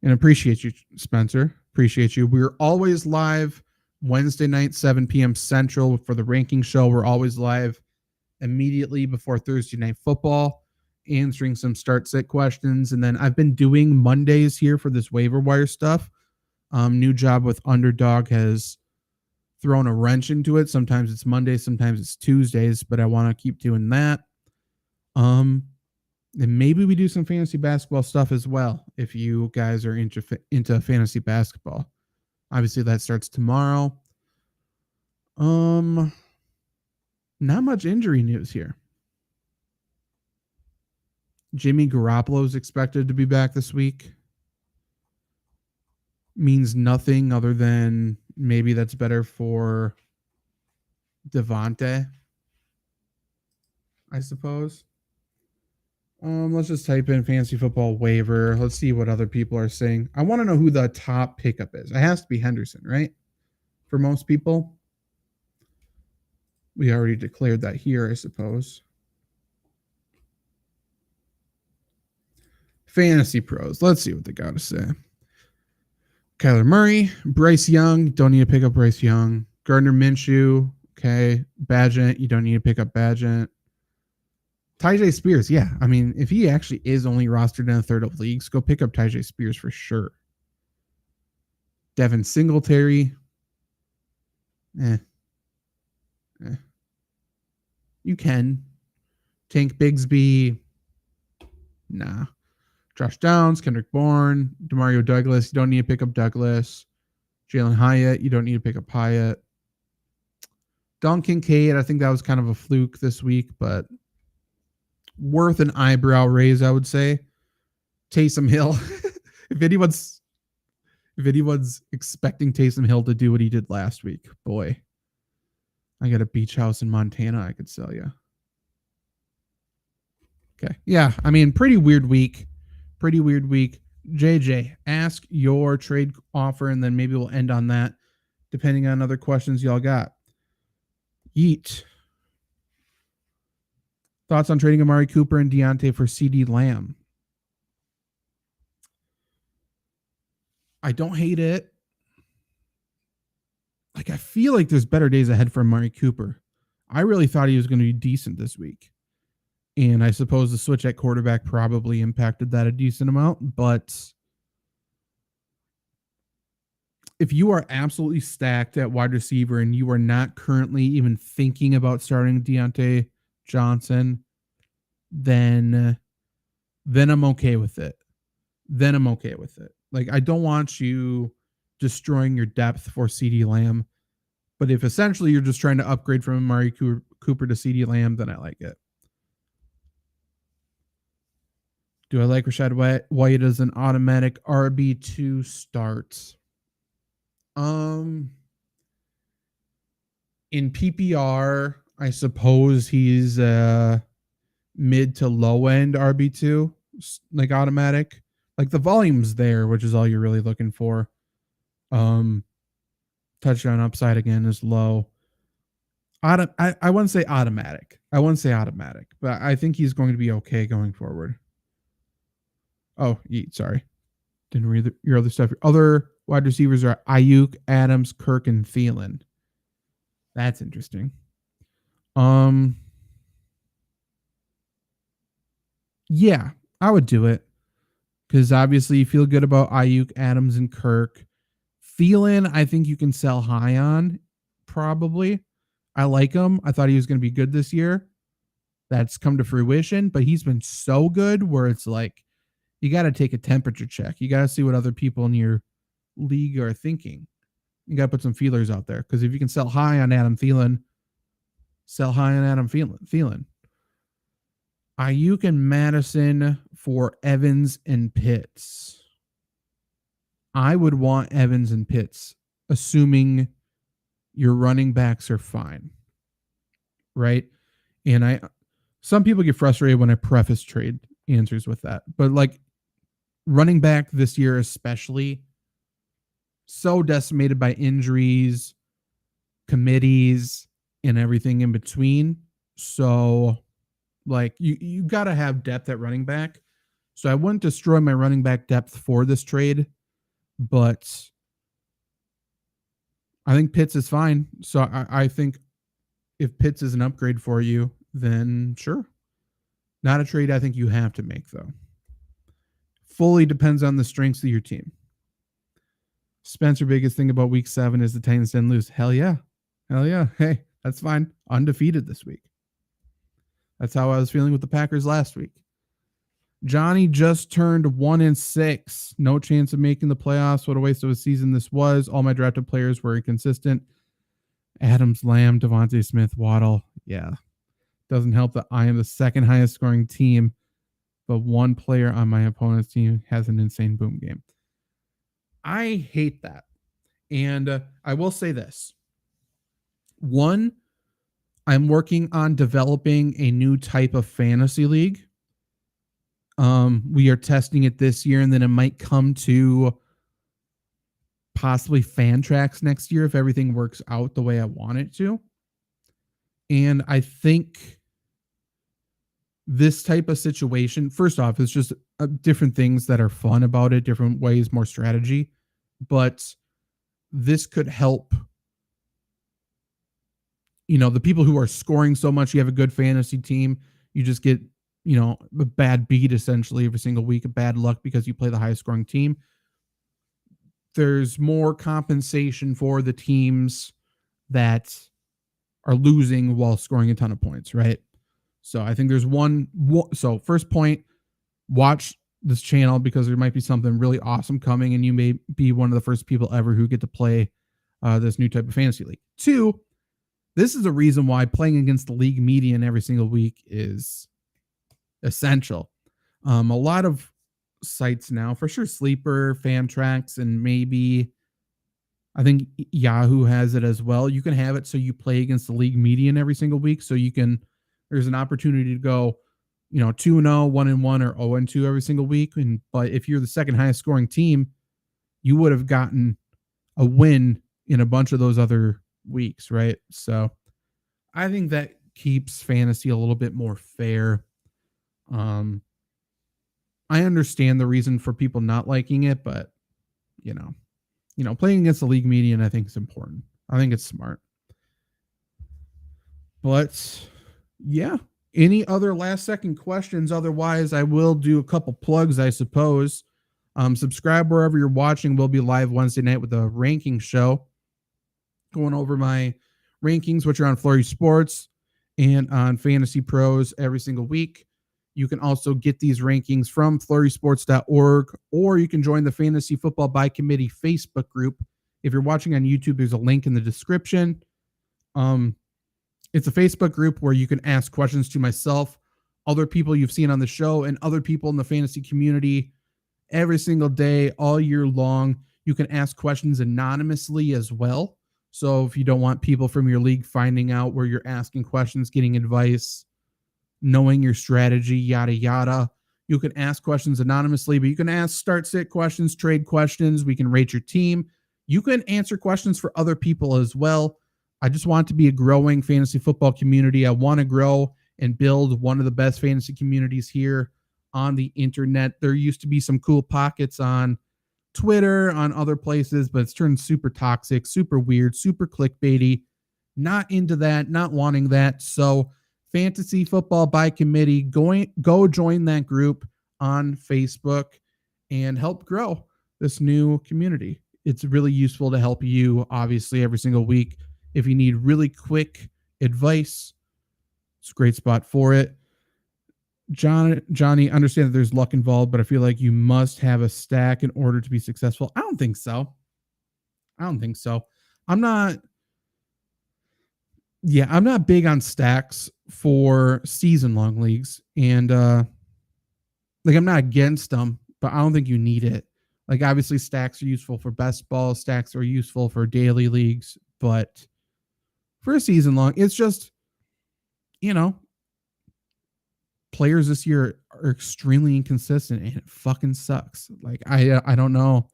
And appreciate you, Spencer. Appreciate you. We're always live Wednesday night, 7 p.m. Central for the ranking show. We're always live immediately before Thursday Night Football, answering some start-sit questions. And then I've been doing Mondays here for this waiver wire stuff. New job with Underdog has thrown a wrench into it. Sometimes it's Mondays, sometimes it's Tuesdays, but I want to keep doing that. And maybe we do some fantasy basketball stuff as well if you guys are into fantasy basketball. Obviously, that starts tomorrow. Not much injury news here. Jimmy Garoppolo is expected to be back this week. Means nothing other than maybe that's better for Devontae, I suppose. Let's just type in fantasy football waiver. Let's see what other people are saying. I want to know who the top pickup is. It has to be Henderson, right? For most people. We already declared that here, I suppose. Fantasy pros. Let's see what they got to say. Kyler Murray, Bryce Young. Don't need to pick up Bryce Young. Gardner Minshew. Okay. Badgett. You don't need to pick up Badgett. Tyjae Spears. Yeah. I mean, if he actually is only rostered in a third of leagues, go pick up Tyjae Spears for sure. Devin Singletary. You can. Tank Bigsby. Nah. Josh Downs, Kendrick Bourne, Demario Douglas. You don't need to pick up Douglas. Jalen Hyatt. You don't need to pick up Hyatt. Don Kincaid. I think that was kind of a fluke this week, but worth an eyebrow raise, I would say. Taysom Hill. if anyone's expecting Taysom Hill to do what he did last week, boy, I got a beach house in Montana I could sell you. Okay. Yeah. I mean, pretty weird week. JJ, ask your trade offer, and then maybe we'll end on that, depending on other questions y'all got. Yeet. Thoughts on trading Amari Cooper and Deontay for CeeDee Lamb? I don't hate it. Like, I feel like there's better days ahead for Amari Cooper. I really thought he was going to be decent this week. And I suppose the switch at quarterback probably impacted that a decent amount. But if you are absolutely stacked at wide receiver and you are not currently even thinking about starting Deontay Johnson, then I'm okay with it. Like, I don't want you destroying your depth for CeeDee Lamb. But if essentially you're just trying to upgrade from Amari Cooper to CeeDee Lamb, then I like it. Do I like Rashad White as an automatic RB2 start? In PPR, I suppose he's mid to low end RB2, like automatic. Like, the volume's there, which is all you're really looking for. Touchdown upside again is low. I wouldn't say automatic. But I think he's going to be okay going forward. Oh, sorry. Didn't read your other stuff. Other wide receivers are Ayuk, Adams, Kirk, and Thielen. That's interesting. Yeah, I would do it. Because obviously you feel good about Ayuk, Adams, and Kirk. Thielen, I think you can sell high on, probably. I like him. I thought he was going to be good this year. That's come to fruition, but he's been so good where it's like, you got to take a temperature check. You got to see what other people in your league are thinking. You got to put some feelers out there. Because if you can sell high on Adam Thielen, sell high on Adam Thielen. Ayuk and Madison for Evans and Pitts. I would want Evans and Pitts, assuming your running backs are fine. Right? And some people get frustrated when I preface trade answers with that, but like running back this year, especially, so decimated by injuries, committees, and everything in between. So like you got to have depth at running back. So I wouldn't destroy my running back depth for this trade, but I think Pitts is fine. So I think if Pitts is an upgrade for you, then sure. Not a trade I think you have to make, though. Fully depends on the strengths of your team. Spencer, biggest thing about week 7 is the Titans didn't lose. Hell yeah. Hell yeah. Hey, that's fine. Undefeated this week. That's how I was feeling with the Packers last week. Johnny just turned 1-6. No chance of making the playoffs. What a waste of a season this was. All my drafted players were inconsistent. Adams, Lamb, Devontae Smith, Waddle. Yeah. Doesn't help that I am the second highest scoring team, but one player on my opponent's team has an insane boom game. I hate that. And I will say this. One, I'm working on developing a new type of fantasy league. We are testing it this year, and then it might come to possibly fan tracks next year if everything works out the way I want it to. And I think this type of situation, first off, it's just different things that are fun about it, different ways, more strategy. But this could help, the people who are scoring so much. You have a good fantasy team. You just get, a bad beat essentially every single week, a bad luck because you play the highest scoring team. There's more compensation for the teams that are losing while scoring a ton of points, right? So I think there's one. So first point, watch this channel because there might be something really awesome coming, and you may be one of the first people ever who get to play this new type of fantasy league. 2, this is the reason why playing against the league median every single week is essential. A lot of sites now, for sure, Sleeper, Fantrax, and maybe I think Yahoo has it as well. You can have it so you play against the league median every single week. So there's an opportunity to go, 2-0, 1-1, or 0-2 every single week. But if you're the second highest scoring team, you would have gotten a win in a bunch of those other weeks, right? So I think that keeps fantasy a little bit more fair. I understand the reason for people not liking it, but playing against the league median, I think is important. I think it's smart. But yeah, any other last second questions? Otherwise, I will do a couple plugs, I suppose. Subscribe wherever you're watching. We'll be live Wednesday night with a ranking show, going over my rankings, which are on Flurry Sports and on Fantasy Pros every single week. You can also get these rankings from flurrysports.org, or you can join the Fantasy Football by Committee Facebook group. If you're watching on YouTube, there's a link in the description. It's a Facebook group where you can ask questions to myself, other people you've seen on the show, and other people in the fantasy community every single day, all year long. You can ask questions anonymously as well. So if you don't want people from your league finding out where you're asking questions, getting advice, knowing your strategy, yada, yada, you can ask questions anonymously, but you can ask start-sit questions, trade questions. We can rate your team. You can answer questions for other people as well. I just want it to be a growing fantasy football community. I want to grow and build one of the best fantasy communities here on the internet. There used to be some cool pockets on Twitter, on other places, but it's turned super toxic, super weird, super clickbaity. Not into that, not wanting that. So Fantasy Football by Committee, go join that group on Facebook and help grow this new community. It's really useful to help you, obviously, every single week. If you need really quick advice, it's a great spot for it. Johnny, understand that there's luck involved, but I feel like you must have a stack in order to be successful. I don't think so. I'm not big on stacks for season-long leagues. And I'm not against them, but I don't think you need it. Like, obviously, stacks are useful for best ball. Stacks are useful for daily leagues. But for a season long, it's just, players this year are extremely inconsistent, and it fucking sucks. Like, I don't know.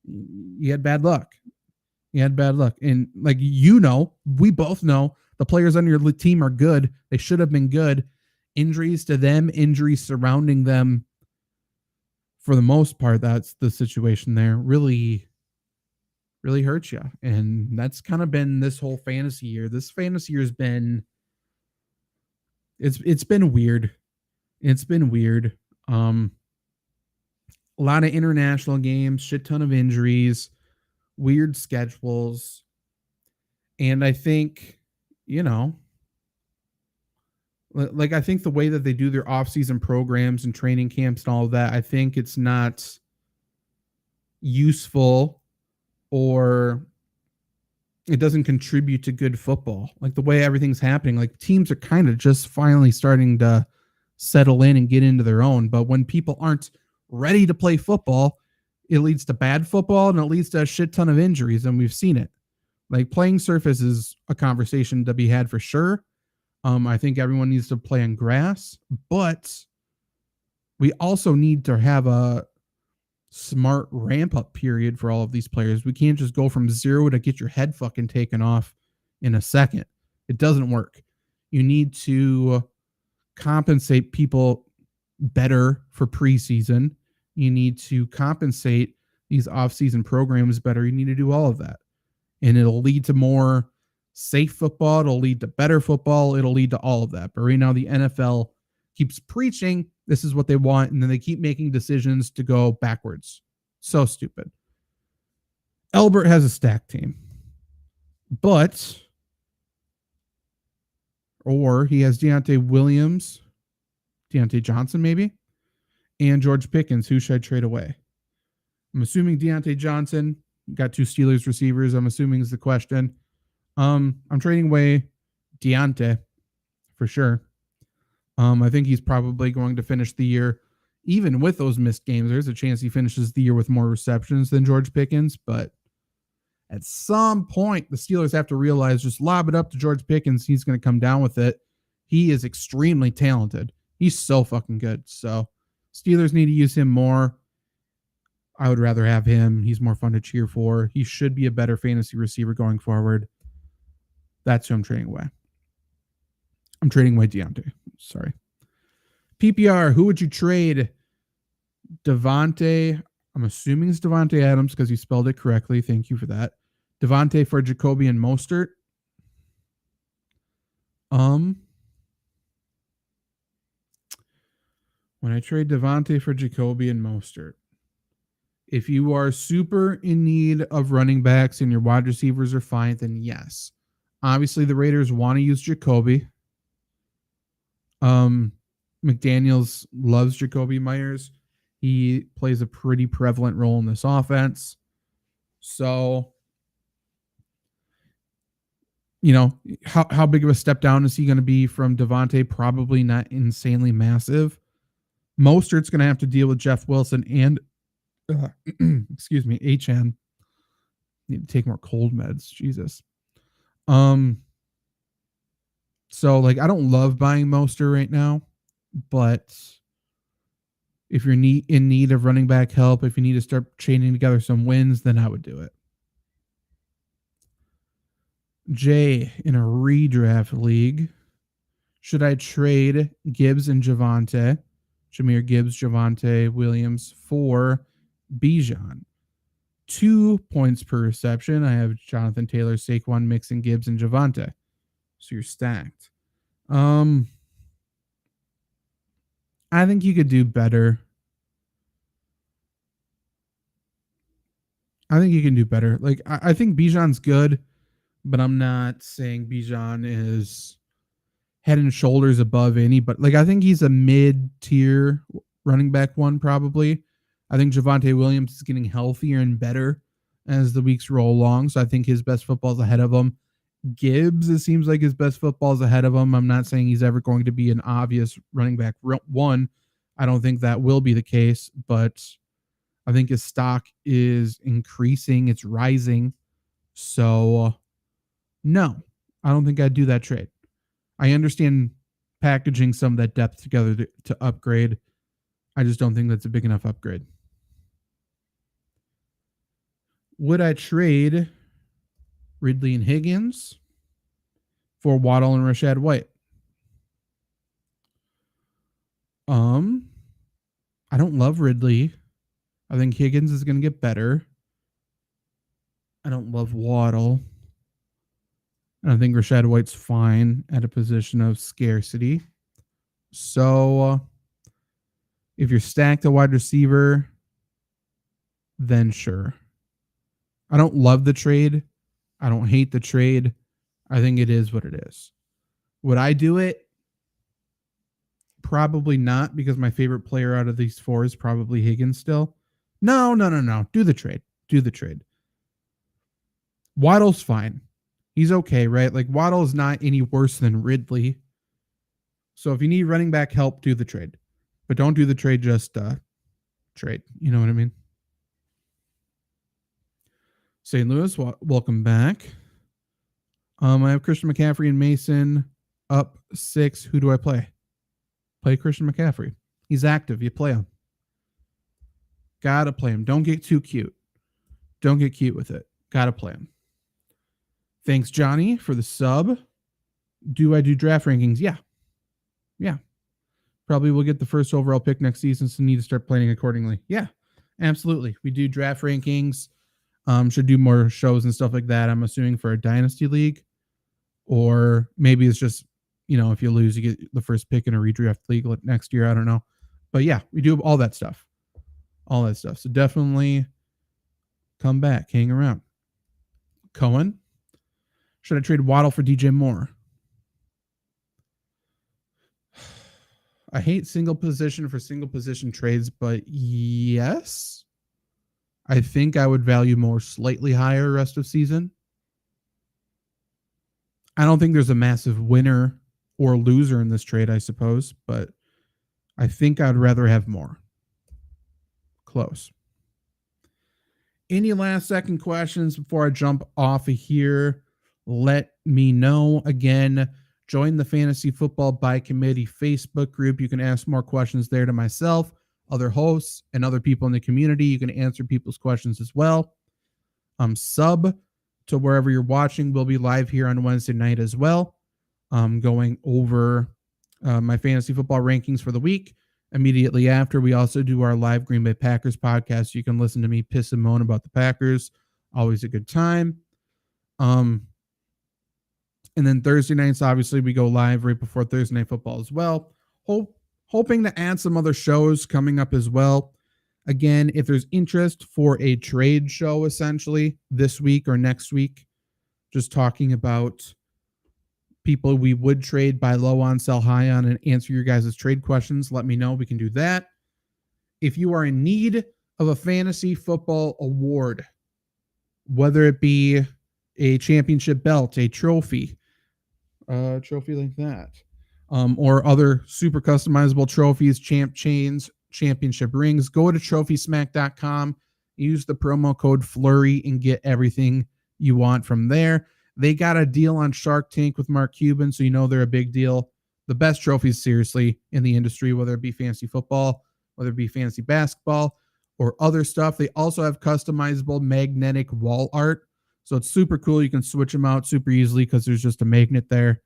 You had bad luck. And like, we both know the players on your team are good. They should have been good. Injuries to them, injuries surrounding them, for the most part, that's the situation there. Really hurts you. And that's kind of been this whole fantasy year. This fantasy year has been, it's been weird. It's been weird. A lot of international games, shit ton of injuries, weird schedules. And I think, like, I think the way that they do their off-season programs and training camps and all of that, I think it's not useful, or it doesn't contribute to good football. Like, the way everything's happening, like, teams are kind of just finally starting to settle in and get into their own. But when people aren't ready to play football, it leads to bad football, and it leads to a shit ton of injuries. And we've seen it. Like, playing surface is a conversation to be had for sure. I think everyone needs to play on grass, but we also need to have a smart ramp up period for all of these players. We can't just go from 0 to get your head fucking taken off in a second. It doesn't work. You need to compensate people better for preseason. You need to compensate these off-season programs better. You need to do all of that. And it'll lead to more safe football. It'll lead to better football. It'll lead to all of that. But right now, the NFL keeps preaching this is what they want, and then they keep making decisions to go backwards. So stupid. Albert has a stacked team. Or he has Deontay Johnson maybe, and George Pickens. Who should I trade away? I'm assuming Deontay Johnson. Got 2 Steelers receivers, I'm assuming, is the question. I'm trading away Deontay for sure. I think he's probably going to finish the year, even with those missed games. There's a chance he finishes the year with more receptions than George Pickens, but at some point, the Steelers have to realize, just lob it up to George Pickens. He's going to come down with it. He is extremely talented. He's so fucking good. So Steelers need to use him more. I would rather have him. He's more fun to cheer for. He should be a better fantasy receiver going forward. That's who I'm trading away. I'm trading away Deontay. Sorry. PPR, who would you trade? Devontae. I'm assuming it's Devontae Adams because you spelled it correctly. Thank you for that. Devontae for Jacoby and Mostert. When I trade Devontae for Jacoby and Mostert, if you are super in need of running backs and your wide receivers are fine, then yes. Obviously, the Raiders want to use Jacoby. McDaniels loves Jacoby Myers. He plays a pretty prevalent role in this offense. So, how big of a step down is he going to be from Devontae? Probably not insanely massive. Mostert's going to have to deal with Jeff Wilson and Achane. Need to take more cold meds. Jesus. So, like, I don't love buying Mostert right now, but if you're in need of running back help, if you need to start chaining together some wins, then I would do it. Jay, in a redraft league, should I trade Gibbs and Javonte, Jahmyr Gibbs, Javonte Williams, for Bijan? 2 points per reception. I have Jonathan Taylor, Saquon, Mixon, Gibbs, and Javonte. So you're stacked. I think you could do better. I think you can do better. Like, I think Bijan's good, but I'm not saying Bijan is head and shoulders above any. But, like, I think he's a mid-tier running back one, probably. I think Javonte Williams is getting healthier and better as the weeks roll along. So I think his best football is ahead of him. Gibbs, it seems like his best football is ahead of him. I'm not saying he's ever going to be an obvious running back one. I don't think that will be the case, but I think his stock is increasing. It's rising. So, no, I don't think I'd do that trade. I understand packaging some of that depth together to upgrade. I just don't think that's a big enough upgrade. Would I trade Ridley and Higgins for Waddle and Rashad White? I don't love Ridley. I think Higgins is going to get better. I don't love Waddle. And I think Rashad White's fine at a position of scarcity. So if you're stacked a wide receiver, then sure. I don't love the trade. I don't hate the trade. I think it is what it is. Would I do it? Probably not, because my favorite player out of these four is probably Higgins still. No. Do the trade. Waddle's fine. He's okay, right? Like, Waddle is not any worse than Ridley. So if you need running back help, do the trade. But don't do the trade, just trade. You know what I mean? St. Louis, welcome back. I have Christian McCaffrey and Mason up 6. Who do I play? Play Christian McCaffrey. He's active. You play him. Gotta play him. Don't get too cute. Don't get cute with it. Gotta play him. Thanks, Johnny, for the sub. Do I do draft rankings? Yeah. Probably will get the first overall pick next season, so need to start planning accordingly. Yeah, absolutely. We do draft rankings. Should do more shows and stuff like that, I'm assuming, for a dynasty league. Or maybe it's just, if you lose, you get the first pick in a redraft league next year. I don't know. But yeah, we do all that stuff. So definitely come back, hang around. Cohen, should I trade Waddle for DJ Moore? I hate single position for single position trades, but yes, I think I would value Moore slightly higher rest of season. I don't think there's a massive winner or loser in this trade, I suppose, but I think I'd rather have Moore. Close. Any last second questions before I jump off of here? Let me know. Again, join the Fantasy Football by Committee Facebook group. You can ask more questions there to myself, other hosts, and other people in the community. You can answer people's questions as well. Sub to wherever you're watching. We'll be live here on Wednesday night as well, going over my fantasy football rankings for the week. Immediately after, we also do our live Green Bay Packers podcast. You can listen to me piss and moan about the Packers. Always a good time. And then Thursday nights, obviously, we go live right before Thursday Night Football as well. Hoping to add some other shows coming up as well. Again, if there's interest for a trade show, essentially, this week or next week, just talking about people we would trade, buy low on, sell high on, and answer your guys' trade questions, let me know. We can do that. If you are in need of a fantasy football award, whether it be a championship belt, a trophy like that, or other super customizable trophies, champ chains, championship rings, go to trophysmack.com, use the promo code Flurry, and get everything you want from there. They got a deal on Shark Tank with Mark Cuban, so they're a big deal. The best trophies, seriously, in the industry, whether it be fantasy football, whether it be fantasy basketball, or other stuff. They also have customizable magnetic wall art. So it's super cool. You can switch them out super easily because there's just a magnet there.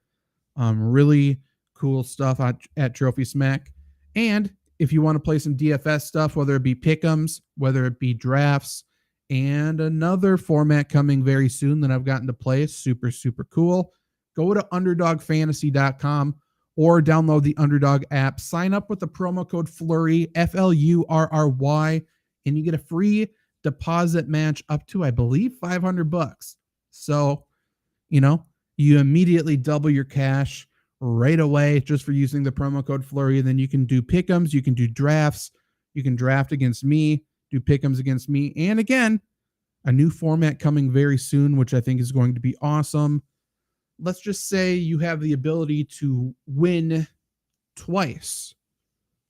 Really cool stuff at Trophy Smack. And if you want to play some DFS stuff, whether it be pick'ems, whether it be drafts, and another format coming very soon that I've gotten to play, super, super cool, go to underdogfantasy.com or download the Underdog app. Sign up with the promo code Flurry, Flurry, and you get a free deposit match up to, I believe, $500. So, you immediately double your cash right away just for using the promo code Flurry. And then you can do pick'ems, you can do drafts, you can draft against me, do pick'ems against me. And again, a new format coming very soon, which I think is going to be awesome. Let's just say you have the ability to win twice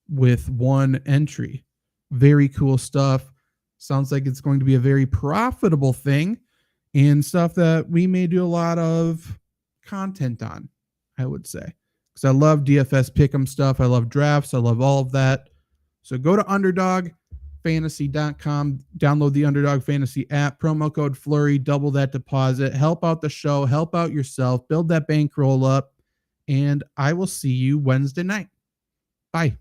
with one entry. Very cool stuff. Sounds like it's going to be a very profitable thing and stuff that we may do a lot of content on, I would say. because I love DFS pick'em stuff. I love drafts. I love all of that. So go to underdogfantasy.com, download the Underdog Fantasy app, promo code Flurry, double that deposit, help out the show, help out yourself, build that bankroll up, and I will see you Wednesday night. Bye.